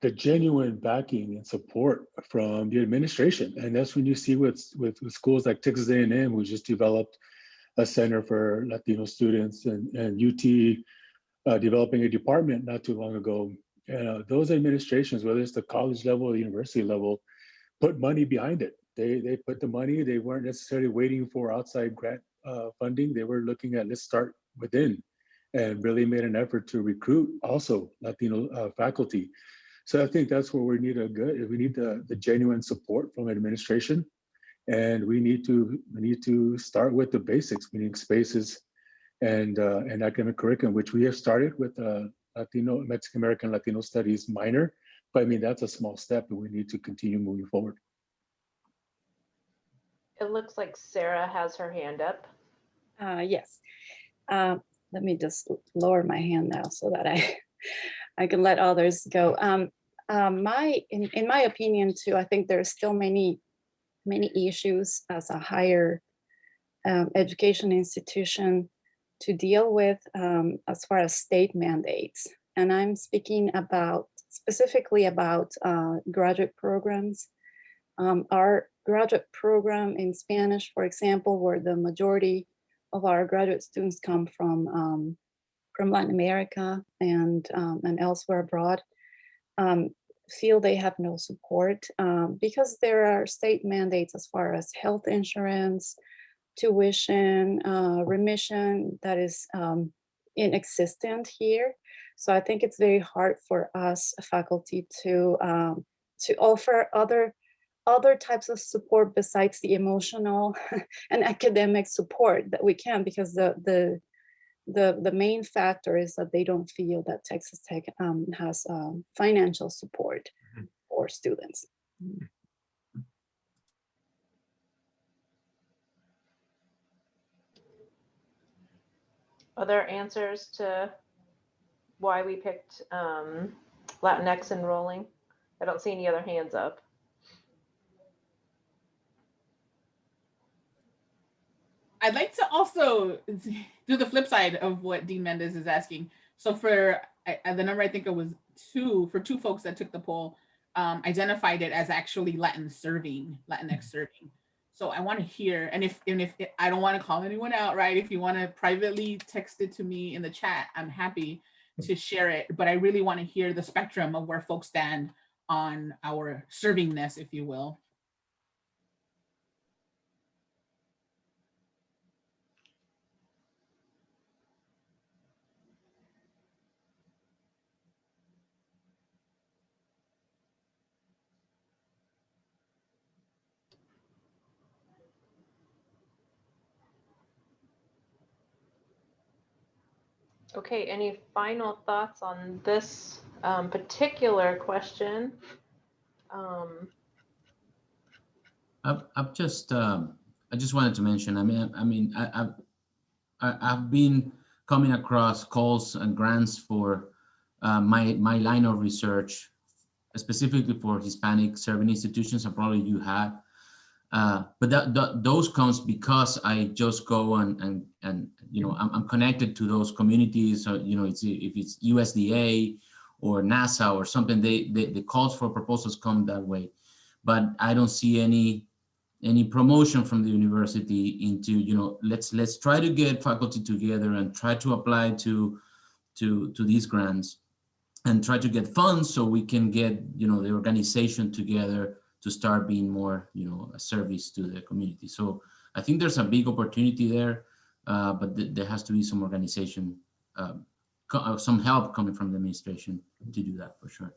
the genuine backing and support from the administration. And that's when you see with schools like Texas A&M, who just developed a center for Latino students, and UT developing a department not too long ago. Those administrations, whether it's the college level or the university level, put money behind it. They put the money. They weren't necessarily waiting for outside grant funding. They were looking at, let's start within, and really made an effort to recruit also Latino faculty. So I think that's where we need the genuine support from administration, and we need to start with the basics, meaning spaces and academic curriculum, which we have started with Latino, Mexican American Latino Studies minor. But I mean, that's a small step, and we need to continue moving forward. It looks like Sarah has her hand up. Yes. Let me just lower my hand now so that I can let others go. In my opinion too, I think there's still many issues as a higher education institution to deal with as far as state mandates. And I'm speaking specifically about graduate programs. Our graduate program in Spanish, for example, where the majority of our graduate students come from Latin America and elsewhere abroad, feel they have no support because there are state mandates as far as health insurance, tuition, remission that is inexistent here. So I think it's very hard for us faculty to offer other other types of support besides the emotional and academic support that we can, because the main factor is that they don't feel that Texas Tech has financial support for students. Other answers to why we picked Latinx enrolling? I don't see any other hands up. I'd like to also do the flip side of what Dean Mendez is asking. So for the number, I think it was two folks that took the poll, identified it as actually Latinx serving. So I want to hear, and if I don't want to call anyone out, right? If you want to privately text it to me in the chat, I'm happy to share it. But I really want to hear the spectrum of where folks stand on our servingness, if you will. Okay, any final thoughts on this particular question? I've just I just wanted to mention. I've been coming across calls and grants for my line of research, specifically for Hispanic serving institutions, and probably you have. But those comes because I just go and you know, I'm connected to those communities. So you know, if it's USDA or NASA or something, the calls for proposals come that way. But I don't see any promotion from the university into, you know, let's try to get faculty together and try to apply to these grants and try to get funds so we can get, you know, the organization together to start being more, you know, a service to the community. So I think there's a big opportunity there, but there has to be some organization, some help coming from the administration to do that for sure.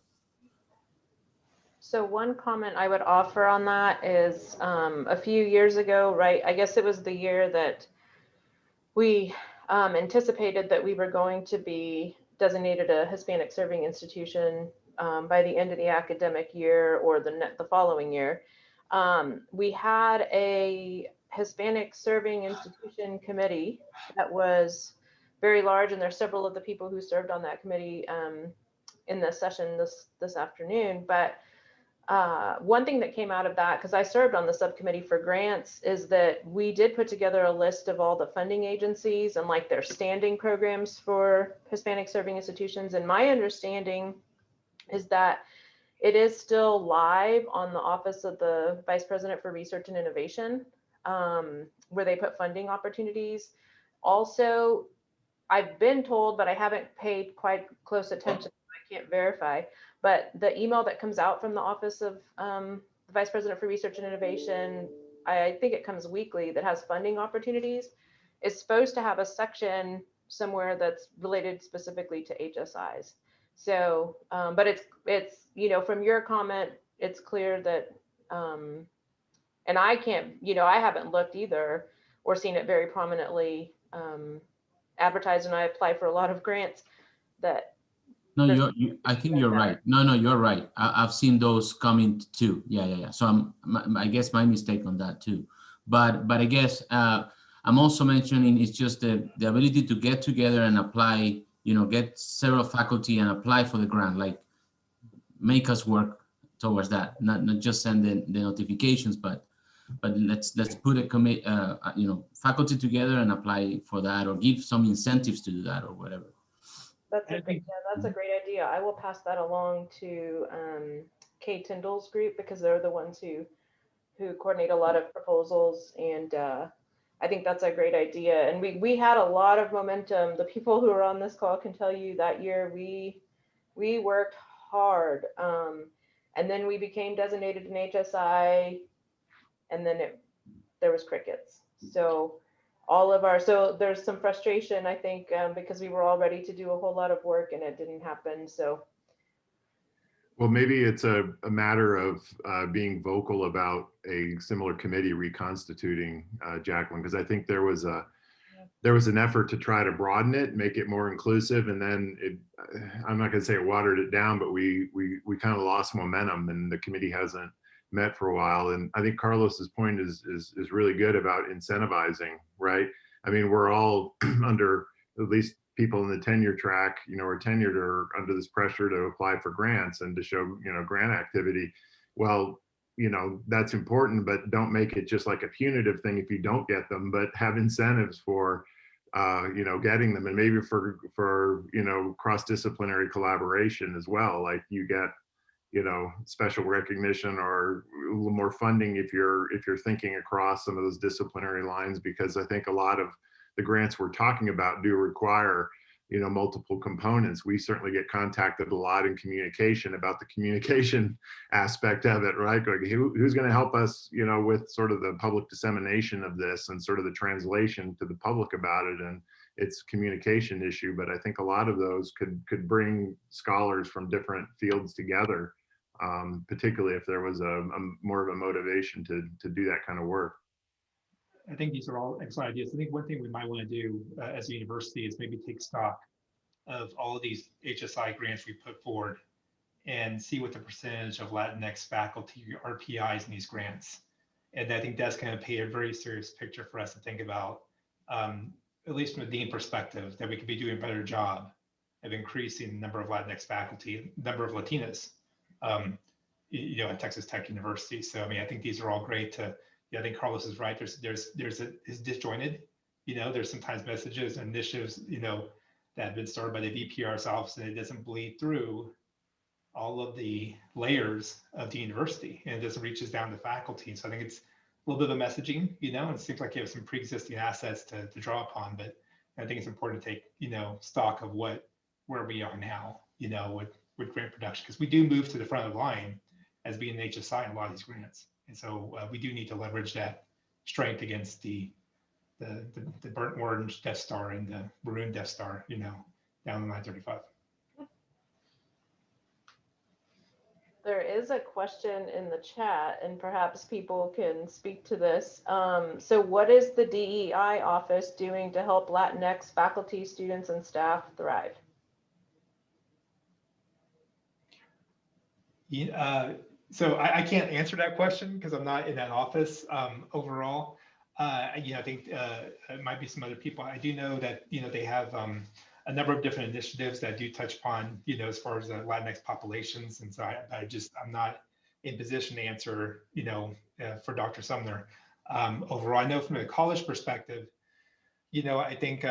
So one comment I would offer on that is a few years ago, right? I guess it was the year that we anticipated that we were going to be designated a Hispanic serving institution by the end of the academic year or the following year. We had a Hispanic serving institution committee that was very large, and there's several of the people who served on that committee in this session this afternoon. But one thing that came out of that, because I served on the subcommittee for grants, is that we did put together a list of all the funding agencies and like their standing programs for Hispanic serving institutions. And my understanding is that it is still live on the Office of the Vice President for Research and Innovation, where they put funding opportunities. Also, I've been told, but I haven't paid quite close attention, I can't verify, but the email that comes out from the Office of the Vice President for Research and Innovation, I think it comes weekly, that has funding opportunities, is supposed to have a section somewhere that's related specifically to HSIs. So, but it's, you know, from your comment, it's clear that, and I can't, you know, I haven't looked either or seen it very prominently advertised, and I apply for a lot of grants that. No, I think you're right. No, you're right. I've seen those coming too. Yeah. So I guess my mistake on that too. But I guess I'm also mentioning it's just the ability to get together and apply, you know, get several faculty and apply for the grant, like make us work towards that, not just send the notifications, but let's put a you know, faculty together and apply for that, or give some incentives to do that or whatever. That's a great idea. I will pass that along to Kay Tyndall's group, because they're the ones who coordinate a lot of proposals, and I think that's a great idea. And we had a lot of momentum. The people who are on this call can tell you that year we worked hard, and then we became designated an HSI, and then there was crickets. So so there's some frustration, I think, because we were all ready to do a whole lot of work and it didn't happen. So Well, maybe it's a matter of being vocal about a similar committee reconstituting, Jaclyn, because I think there was an effort to try to broaden it, make it more inclusive, and then I'm not going to say it watered it down, but we kind of lost momentum, and the committee hasn't met for a while. And I think Carlos's point is really good about incentivizing, right? I mean, we're all under, at least people in the tenure track, are tenured or under this pressure to apply for grants and to show, grant activity. Well, that's important, but don't make it just like a punitive thing if you don't get them, but have incentives for, getting them, and maybe for cross-disciplinary collaboration as well. Like you get, special recognition or a little more funding if you're thinking across some of those disciplinary lines, because I think a lot of the grants we're talking about do require, multiple components. We certainly get contacted a lot in communication about the communication aspect of it, right? Like who's going to help us, with sort of the public dissemination of this and sort of the translation to the public about it. And it's a communication issue, but I think a lot of those could bring scholars from different fields together, particularly if there was a more of a motivation to do that kind of work. I think these are all excellent ideas. I think one thing we might want to do as a university is maybe take stock of all of these HSI grants we put forward and see what the percentage of Latinx faculty are PIs in these grants. And I think that's going to paint a very serious picture for us to think about, at least from a dean perspective, that we could be doing a better job of increasing the number of Latinx faculty, number of Latinas, at Texas Tech University. So, I mean, I think these are all great to, I think Carlos is right. It's disjointed. There's sometimes messages and initiatives, that have been started by the VPR's office, and it doesn't bleed through all of the layers of the university, and it doesn't reaches down to faculty. So I think it's a little bit of messaging, and it seems like you have some pre-existing assets to draw upon, but I think it's important to take, stock of where we are now, with grant production, because we do move to the front of the line as being an HSI in a lot of these grants. And so we do need to leverage that strength against the burnt orange Death Star and the maroon Death Star, down the 935. There is a question in the chat, and perhaps people can speak to this. So what is the DEI office doing to help Latinx faculty, students, and staff thrive? So I can't answer that question because I'm not in that office overall. I think it might be some other people. I do know that, they have a number of different initiatives that do touch upon, as far as the Latinx populations. And so I'm not in position to answer, for Dr. Sumner. Overall, I know from a college perspective, I think,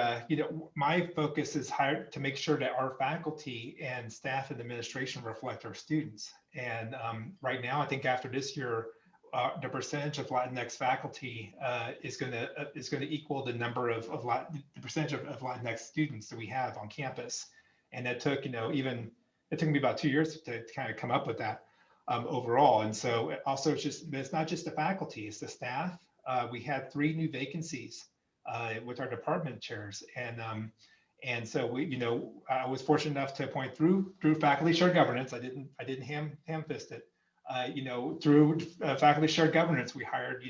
my focus is to make sure that our faculty and staff and administration reflect our students. And right now, I think after this year, the percentage of Latinx faculty is going to equal the number of the percentage of Latinx students that we have on campus. And that took, it took me about 2 years to kind of come up with that overall. And so also it's not just the faculty, it's the staff. We had 3 new vacancies with our department chairs, and so we, I was fortunate enough to appoint through faculty shared governance. I didn't ham fist it. Through faculty shared governance, we hired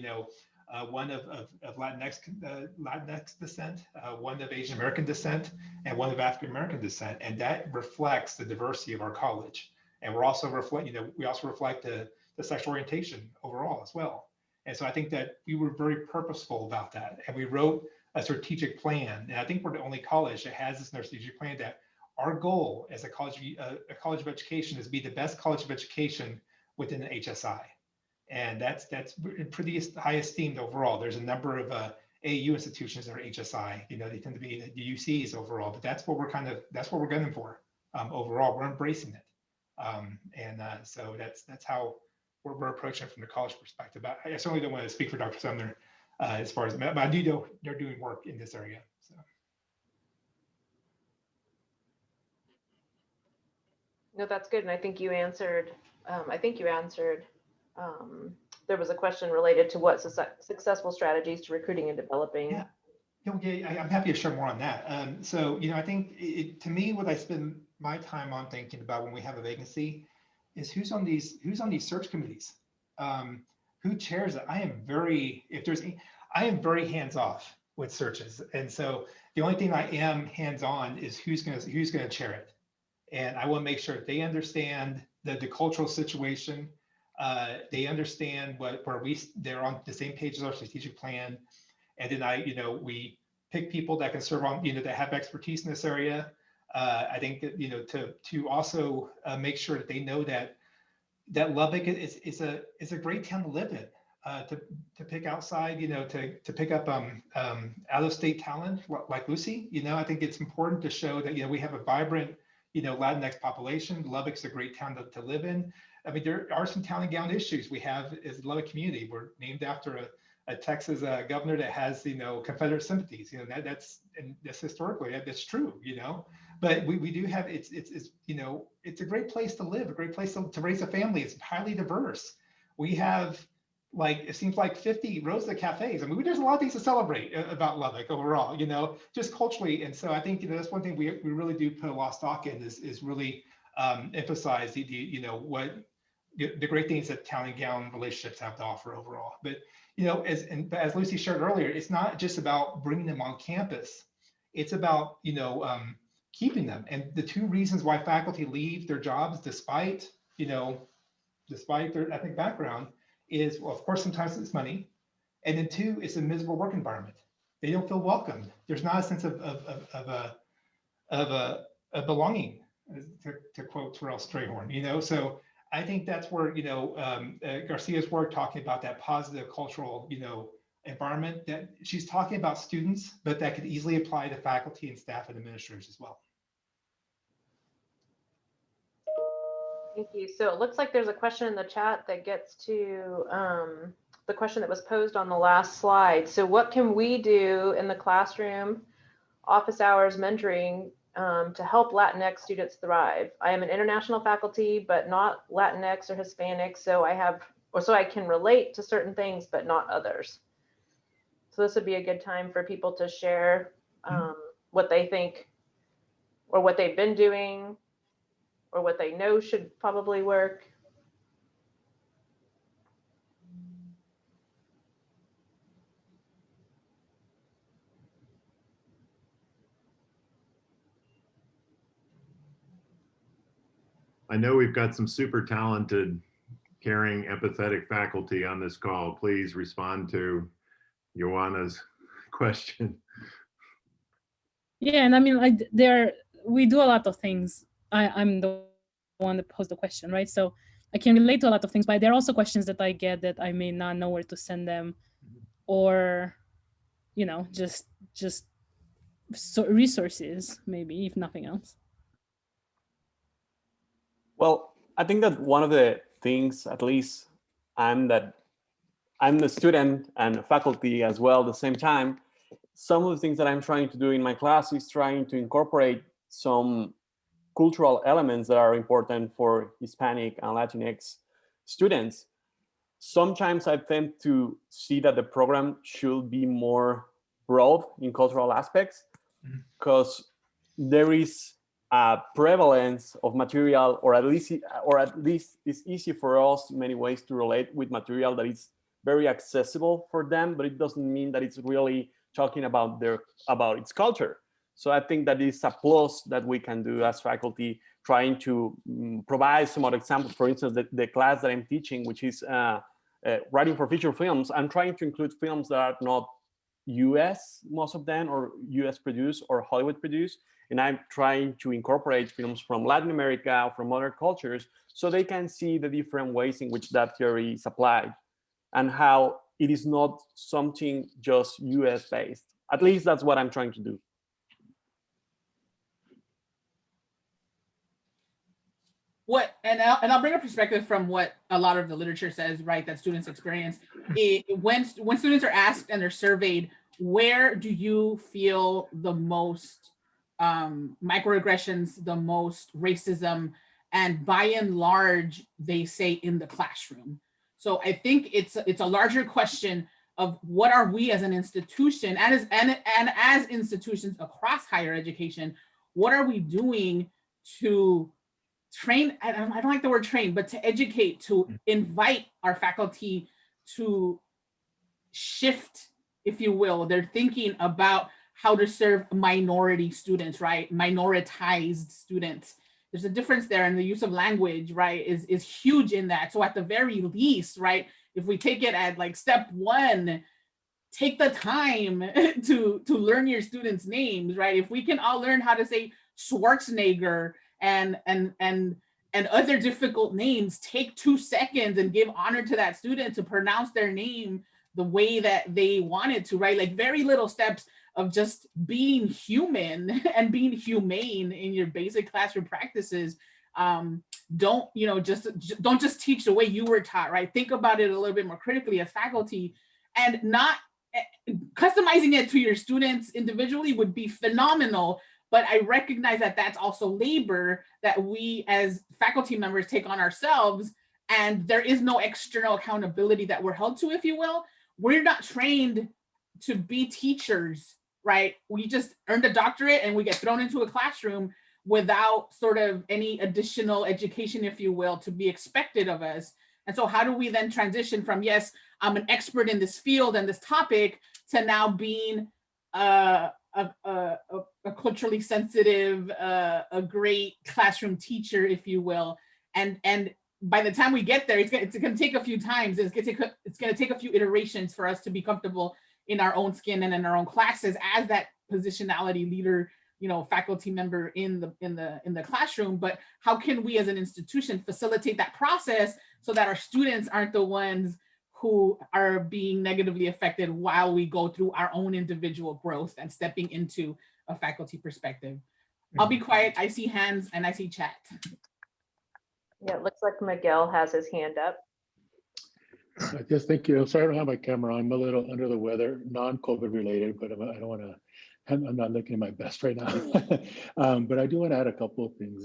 one of Latinx descent, one of Asian American descent, and one of African American descent, and that reflects the diversity of our college. And we also reflect the sexual orientation overall as well. And so I think that we were very purposeful about that. And we wrote a strategic plan. And I think we're the only college that has this in our strategic plan, that our goal as a college of education is to be the best college of education within the HSI. And that's pretty high esteemed overall. There's a number of AAU institutions that are HSI, they tend to be the UCs overall, but that's what we're gunning for overall. We're embracing it. So that's how we're approaching it from the college perspective. But I certainly don't want to speak for Dr. Sumner as far as, but I do know they're doing work in this area. So. No, that's good. And I think you answered, there was a question related to what successful strategies to recruiting and developing. Yeah. I'm happy to share more on that. So, I think to me, what I spend my time on thinking about when we have a vacancy is who's on these search committees, who chairs it. I am very hands off with searches, and so the only thing I am hands on is who's gonna chair it, and I want to make sure they understand the cultural situation. They understand they're on the same page as our strategic plan, and then we pick people that can serve on that have expertise in this area. I think that to also make sure that they know that Lubbock is a great town to live in. To pick outside, to pick up out of state talent like Lucy. I think it's important to show that we have a vibrant Latinx population. Lubbock's a great town to live in. I mean, there are some town and gown issues we have as the Lubbock community. We're named after a Texas governor that has Confederate sympathies. That's historically that's true. But we do have it's a great place to live, a great place to raise a family. It's highly diverse. We have it seems like 50 Rosa cafes. I mean, there's a lot of things to celebrate about Lubbock overall, just culturally. And so I think that's one thing we really do put a lot of stock in is really emphasize the great things that town and gown relationships have to offer overall. But as Lucy shared earlier, it's not just about bringing them on campus. It's about keeping them. And the two reasons why faculty leave their jobs despite their ethnic background is, well, of course, sometimes it's money. And then two, it's a miserable work environment. They don't feel welcomed. There's not a sense of belonging, to quote Terrell Strayhorn, so I think that's where, Garcia's work talking about that positive cultural, environment, that she's talking about students, but that could easily apply to faculty and staff and administrators as well. Thank you. So it looks like there's a question in the chat that gets to the question that was posed on the last slide. So what can we do in the classroom, office hours, mentoring to help Latinx students thrive? I am an international faculty, but not Latinx or Hispanic, so I can relate to certain things, but not others. So this would be a good time for people to share what they think or what they've been doing, or what they know should probably work. I know we've got some super talented, caring, empathetic faculty on this call. Please respond to Joanna's question. Yeah, and I mean, we do a lot of things. I'm the one that posed the question, right? So I can relate to a lot of things, but there are also questions that I get that I may not know where to send them, or just resources, maybe, if nothing else. Well, I think that one of the things, at least I'm the student and faculty as well at the same time, some of the things that I'm trying to do in my class is trying to incorporate some cultural elements that are important for Hispanic and Latinx students. Sometimes I tend to see that the program should be more broad in cultural aspects, because there is a prevalence of material, or at least it's easy for us in many ways to relate with material that is very accessible for them, but it doesn't mean that it's really talking about its culture. So I think that is a plus that we can do as faculty, trying to provide some other examples. For instance, the class that I'm teaching, which is writing for feature films, I'm trying to include films that are not US, most of them, or US produced or Hollywood produced. And I'm trying to incorporate films from Latin America, from other cultures, so they can see the different ways in which that theory is applied and how it is not something just US based. At least that's what I'm trying to do. I'll bring a perspective from what a lot of the literature says, right, that students experience. When students are asked and they're surveyed, where do you feel the most microaggressions, the most racism, and by and large, they say in the classroom. So I think it's a larger question of what are we as an institution and as institutions across higher education, what are we doing to train, I don't like the word train, but to educate, to invite our faculty to shift, if you will, their thinking about how to serve minority students, right? Minoritized students. There's a difference there, and the use of language, right, is huge in that. So at the very least, right, if we take it at like step one, take the time to learn your students' names, right? If we can all learn how to say Schwarzenegger and other difficult names, take 2 seconds and give honor to that student to pronounce their name the way that they wanted to, right? Like very little steps of just being human and being humane in your basic classroom practices. Don't just teach the way you were taught, right? Think about it a little bit more critically as faculty, and not customizing it to your students individually would be phenomenal. But I recognize that that's also labor that we as faculty members take on ourselves, and there is no external accountability that we're held to, if you will. We're not trained to be teachers, right? We just earned a doctorate and we get thrown into a classroom without sort of any additional education, if you will, to be expected of us. And so how do we then transition from, yes, I'm an expert in this field and this topic, to now being a culturally sensitive, a great classroom teacher, if you will. And by the time we get there, it's going to take a few times. It's going to take a few iterations for us to be comfortable in our own skin and in our own classes as that positionality leader, faculty member in the classroom. But how can we as an institution facilitate that process so that our students aren't the ones who are being negatively affected while we go through our own individual growth and stepping into a faculty perspective? I'll be quiet. I see hands and I see chat. Yeah, it looks like Miguel has his hand up. Yes, thank you. I'm sorry I don't have my camera on. I'm a little under the weather, non-COVID related, but I don't want to, I'm not looking at my best right now. But I do want to add a couple of things.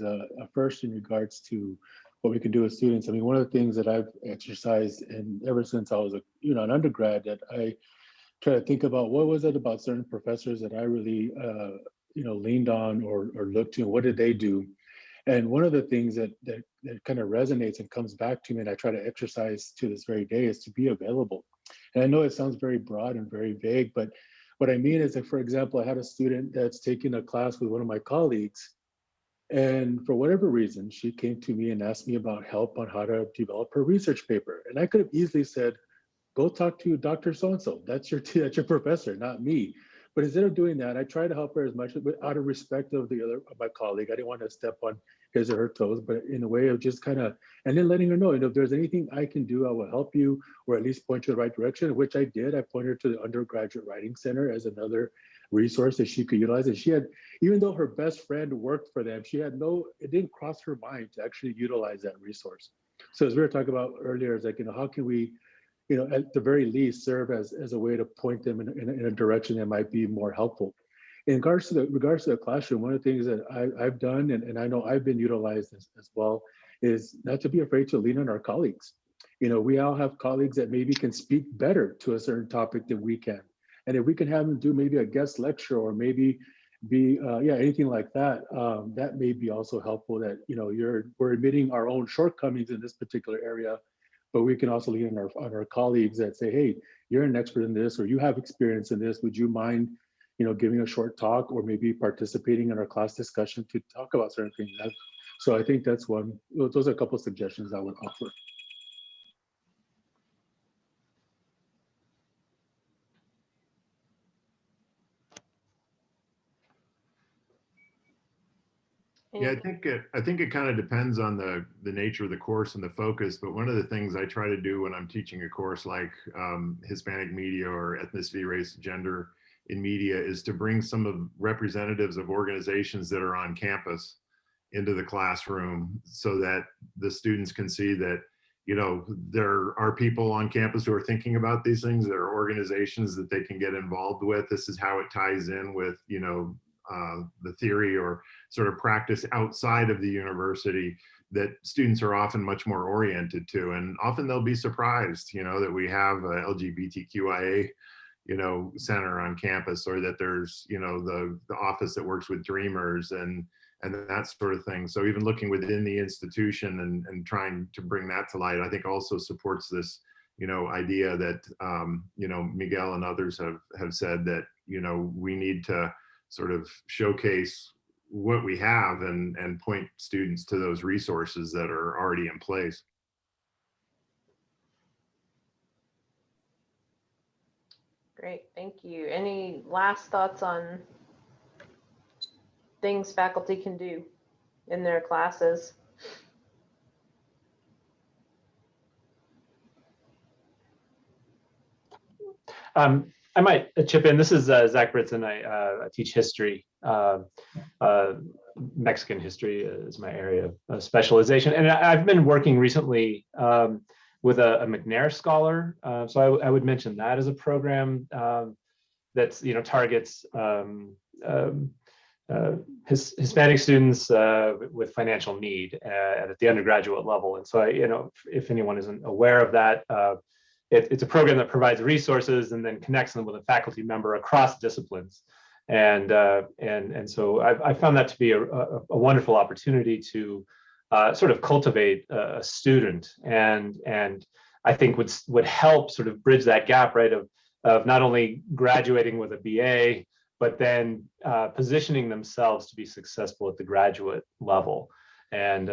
First, in regards to what we can do with students. I mean, one of the things that I've exercised, and ever since I was an undergrad, that I try to think about what was it about certain professors that I really leaned on or looked to. What did they do? And one of the things that kind of resonates and comes back to me, and I try to exercise to this very day, is to be available. And I know it sounds very broad and very vague, but what I mean is that, for example, I had a student that's taking a class with one of my colleagues, and for whatever reason, she came to me and asked me about help on how to develop her research paper. And I could have easily said, go talk to Dr. So-and-so. That's your professor, not me. But instead of doing that, I tried to help her as much out of respect of my colleague. I didn't want to step on his or her toes, but in a way of just kind of, and then letting her know, if there's anything I can do, I will help you, or at least point you in the right direction, which I did. I pointed her to the Undergraduate Writing Center as another resource that she could utilize. And she had, even though her best friend worked for them, it didn't cross her mind to actually utilize that resource. So as we were talking about earlier, it's like, how can we, at the very least, serve as a way to point them in a direction that might be more helpful. In regards to the classroom, one of the things that I've done, and I know I've been utilized as well, is not to be afraid to lean on our colleagues. We all have colleagues that maybe can speak better to a certain topic than we can. And if we can have them do maybe a guest lecture or maybe be, anything like that, that may be also helpful, that, we're admitting our own shortcomings in this particular area, but we can also lean on our colleagues that say, hey, you're an expert in this, or you have experience in this. Would you mind, giving a short talk or maybe participating in our class discussion to talk about certain things? So I think that's one. Those are a couple of suggestions I would offer. Yeah, I think it kind of depends on the nature of the course and the focus. But one of the things I try to do when I'm teaching a course like Hispanic media or ethnicity, race, gender in media is to bring some of representatives of organizations that are on campus into the classroom so that the students can see that, there are people on campus who are thinking about these things. There are organizations that they can get involved with. This is how it ties in with, the theory or sort of practice outside of the university that students are often much more oriented to. And often they'll be surprised, that we have a LGBTQIA, center on campus, or that there's, the office that works with Dreamers. And and that sort of thing. So even looking within the institution and trying to bring that to light, I think also supports this, idea that, Miguel and others have said that, we need to sort of showcase what we have and point students to those resources that are already in place. Great, thank you. Any last thoughts on things faculty can do in their classes? I might chip in. This is Zach Britson. I teach history. Mexican history is my area of specialization. And I've been working recently with a McNair scholar. So I would mention that as a program that's, targets Hispanic students with financial need at the undergraduate level. And so, if anyone isn't aware of that, it's a program that provides resources and then connects them with a faculty member across disciplines. And so I found that to be a wonderful opportunity to sort of cultivate a student, and I think would help sort of bridge that gap, right, of not only graduating with a BA, but then positioning themselves to be successful at the graduate level. And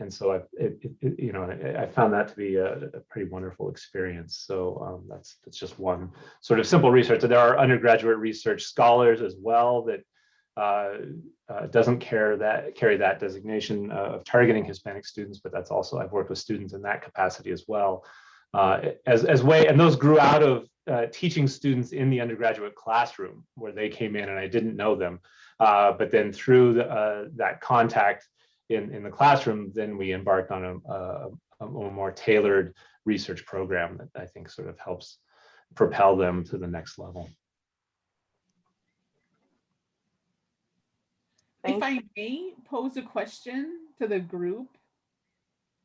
so I found that to be a pretty wonderful experience. So that's just one sort of simple research. There are undergraduate research scholars as well that doesn't carry that designation of targeting Hispanic students, but that's also, I've worked with students in that capacity as well. And those grew out of teaching students in the undergraduate classroom where they came in and I didn't know them, but then through that contact in the classroom, then we embarked on a more tailored research program that I think sort of helps propel them to the next level. If I may pose a question to the group,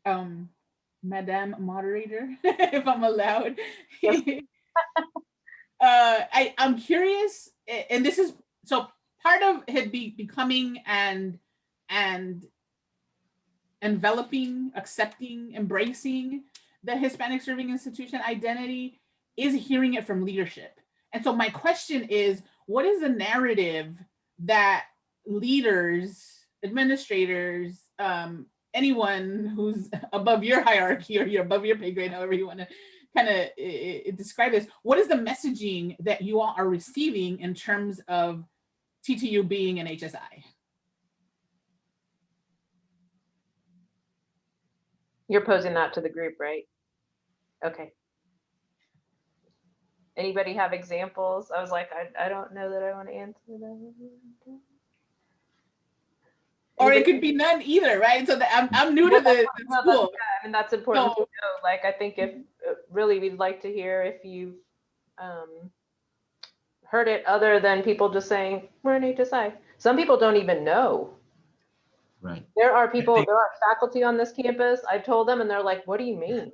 Madam Moderator, if I'm allowed. I'm curious, and this is, so part of it becoming and enveloping, accepting, embracing the Hispanic serving institution identity is hearing it from leadership. And so my question is, what is the narrative that leaders, administrators, anyone who's above your hierarchy or you're above your pay grade, however you want to kind of describe this, what is the messaging that you all are receiving in terms of TTU being an HSI? You're posing that to the group, right? Okay. Anybody have examples? I was like, I don't know that I want to answer that. Or it could be none either, right? So I'm new to the school. I mean, that's important to know. Like, I think if really we'd like to hear if you've heard it other than people just saying, we're an HSI. Some people don't even know. Right. There are faculty on this campus. I told them and they're like, what do you mean?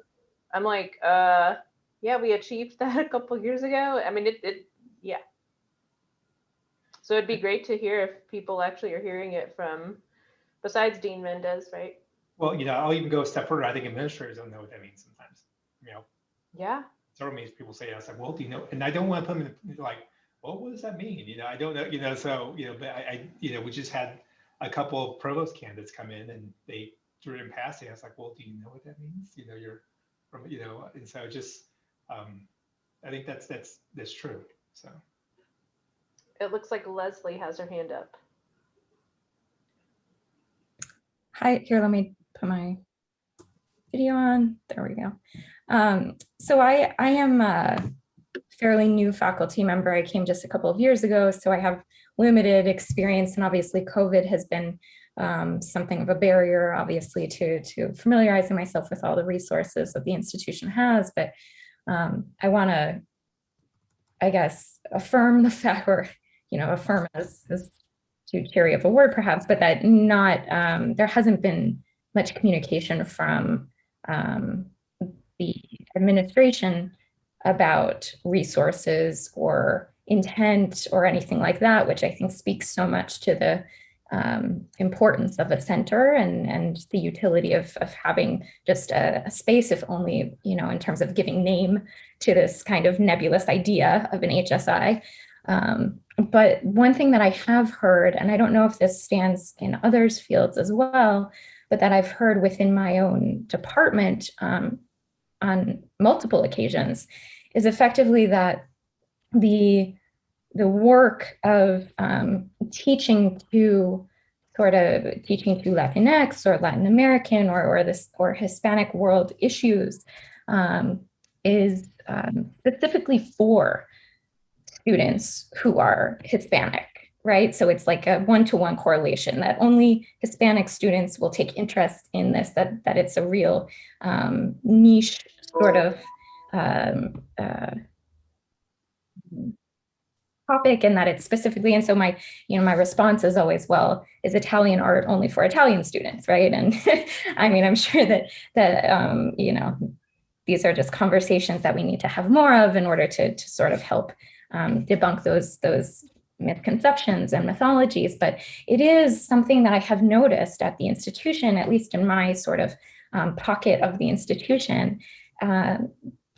I'm like, yeah, we achieved that a couple of years ago. I mean, yeah. So it'd be great to hear if people actually are hearing it from, besides Dean Mendez, right? Well, I'll even go a step further. I think administrators don't know what that means sometimes, Yeah. Several means people say, I was like, well, do you know? And I don't want to put them in like, well, what does that mean? I don't know, so, but I we just had a couple of provost candidates come in and they threw it in passing. I was like, well, do you know what that means? You're from, and so just, I think that's true. So. It looks like Leslie has her hand up. Hi, here, let me put my video on. There we go. So I am a fairly new faculty member. I came just a couple of years ago, so I have limited experience, and obviously COVID has been something of a barrier, obviously, to familiarizing myself with all the resources that the institution has. But I want to, I guess, affirm the fact, or affirm is too cheery of a word perhaps, but that there hasn't been much communication from the administration about resources or intent or anything like that, which I think speaks so much to the importance of a center and the utility of having just a space, if only, in terms of giving name to this kind of nebulous idea of an HSI. But one thing that I have heard, and I don't know if this stands in others' fields as well, but that I've heard within my own department on multiple occasions, is effectively that the work of teaching to Latinx or Latin American or Hispanic world issues is specifically for students who are Hispanic, right? So it's like a one-to-one correlation that only Hispanic students will take interest in this, that it's a real niche sort of topic, and that it's specifically, and so my response is always, well, is Italian art only for Italian students, right? And I mean, I'm sure that these are just conversations that we need to have more of in order to sort of help debunk those misconceptions and mythologies. But it is something that I have noticed at the institution, at least in my sort of pocket of the institution,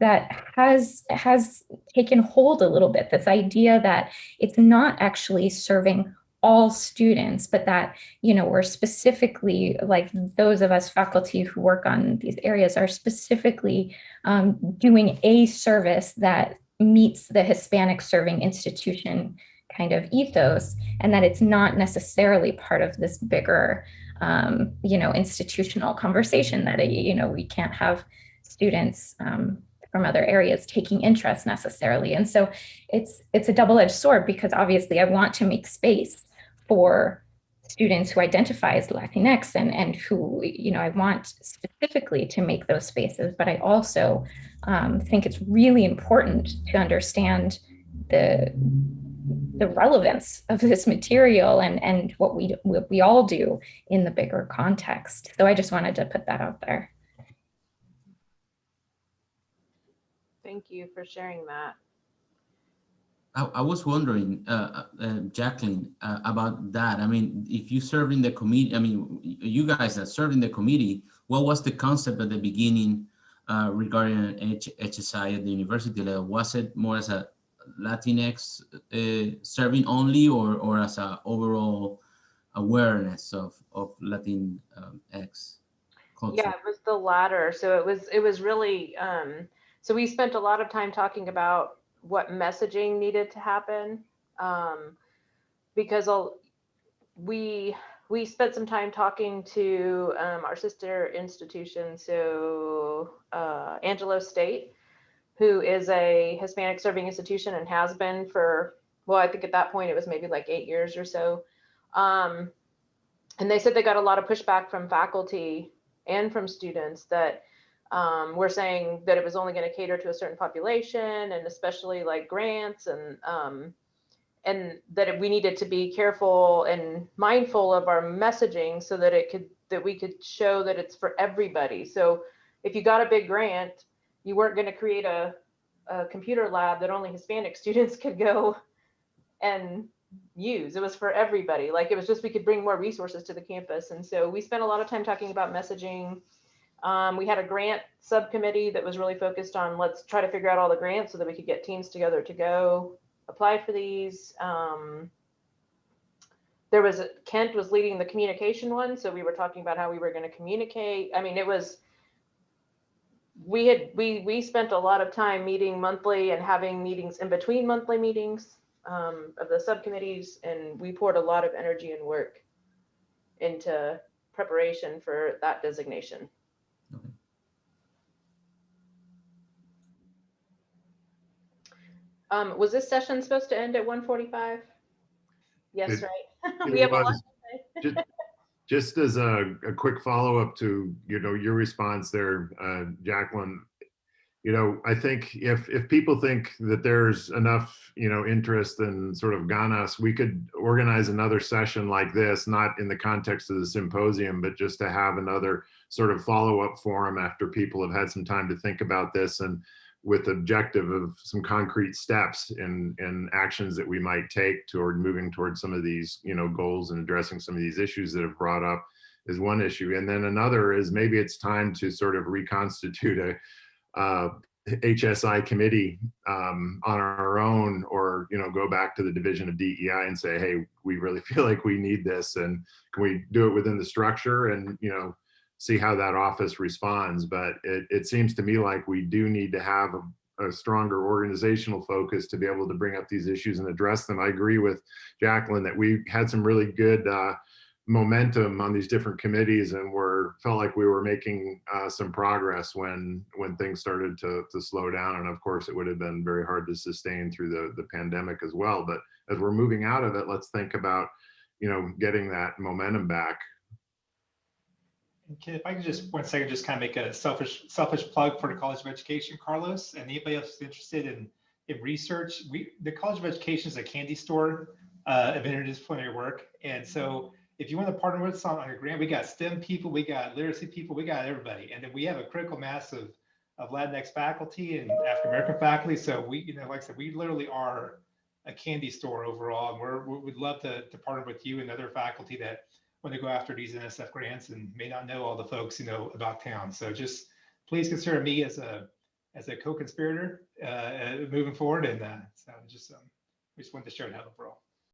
that has taken hold a little bit, this idea that it's not actually serving all students, but that, we're specifically, like those of us faculty who work on these areas are specifically doing a service that meets the Hispanic serving institution kind of ethos, and that it's not necessarily part of this bigger, institutional conversation that, we can't have students from other areas taking interest necessarily. And so it's a double-edged sword, because obviously I want to make space for students who identify as Latinx and who, I want specifically to make those spaces, but I also think it's really important to understand the relevance of this material and what we all do in the bigger context. So I just wanted to put that out there. Thank you for sharing that. I was wondering, Jaclyn, about that. I mean, if you serve in the committee, I mean, you guys that serve in the committee, what was the concept at the beginning regarding HSI at the university level? Was it more as a Latinx serving only, or as an overall awareness of Latinx culture? Yeah, it was the latter. So it was really, so we spent a lot of time talking about what messaging needed to happen, because we spent some time talking to our sister institution, so Angelo State, who is a Hispanic serving institution and has been for, well, I think at that point it was maybe like 8 years or so. And they said they got a lot of pushback from faculty and from students that were saying that it was only going to cater to a certain population, and especially like grants, and that we needed to be careful and mindful of our messaging so that we could show that it's for everybody. So if you got a big grant, you weren't going to create a computer lab that only Hispanic students could go and use. It was for everybody. Like, it was just, we could bring more resources to the campus. And so we spent a lot of time talking about messaging. We had a grant subcommittee that was really focused on, let's try to figure out all the grants so that we could get teams together to go apply for these. Kent was leading the communication one. So we were talking about how we were going to communicate. I mean, it was, we spent a lot of time meeting monthly and having meetings in between monthly meetings of the subcommittees, and we poured a lot of energy and work into preparation for that designation. Okay. Was this session supposed to end at 1:45? Yes, right. We have a lot to say. Just as a quick follow-up to your response there, Jaclyn, I think if people think that there's enough interest in sort of Ganas, we could organize another session like this, not in the context of the symposium, but just to have another sort of follow-up forum after people have had some time to think about this. And with the objective of some concrete steps and actions that we might take toward moving towards some of these, goals and addressing some of these issues that have brought up is one issue. And then another is maybe it's time to sort of reconstitute a HSI committee on our own, or go back to the Division of DEI and say, hey, we really feel like we need this, and can we do it within the structure, and see how that office responds. But it seems to me like we do need to have a stronger organizational focus to be able to bring up these issues and address them. I agree with Jaclyn that we had some really good momentum on these different committees, and felt like we were making some progress when things started to slow down. And of course, it would have been very hard to sustain through the pandemic as well. But as we're moving out of it, let's think about getting that momentum back. Okay, if I could just 1 second, just kind of make a selfish plug for the College of Education, Carlos, and anybody else who's interested in research. The College of Education is a candy store of interdisciplinary work, and so if you want to partner with us on a grant, we got STEM people, we got literacy people, we got everybody, and then we have a critical mass of Latinx faculty and African American faculty. So we, like I said, we literally are a candy store overall, and we'd love to partner with you and other faculty that want to go after these NSF grants and may not know all the folks about town. So just please consider me as a co-conspirator moving forward, and so we just wanted to share that overall.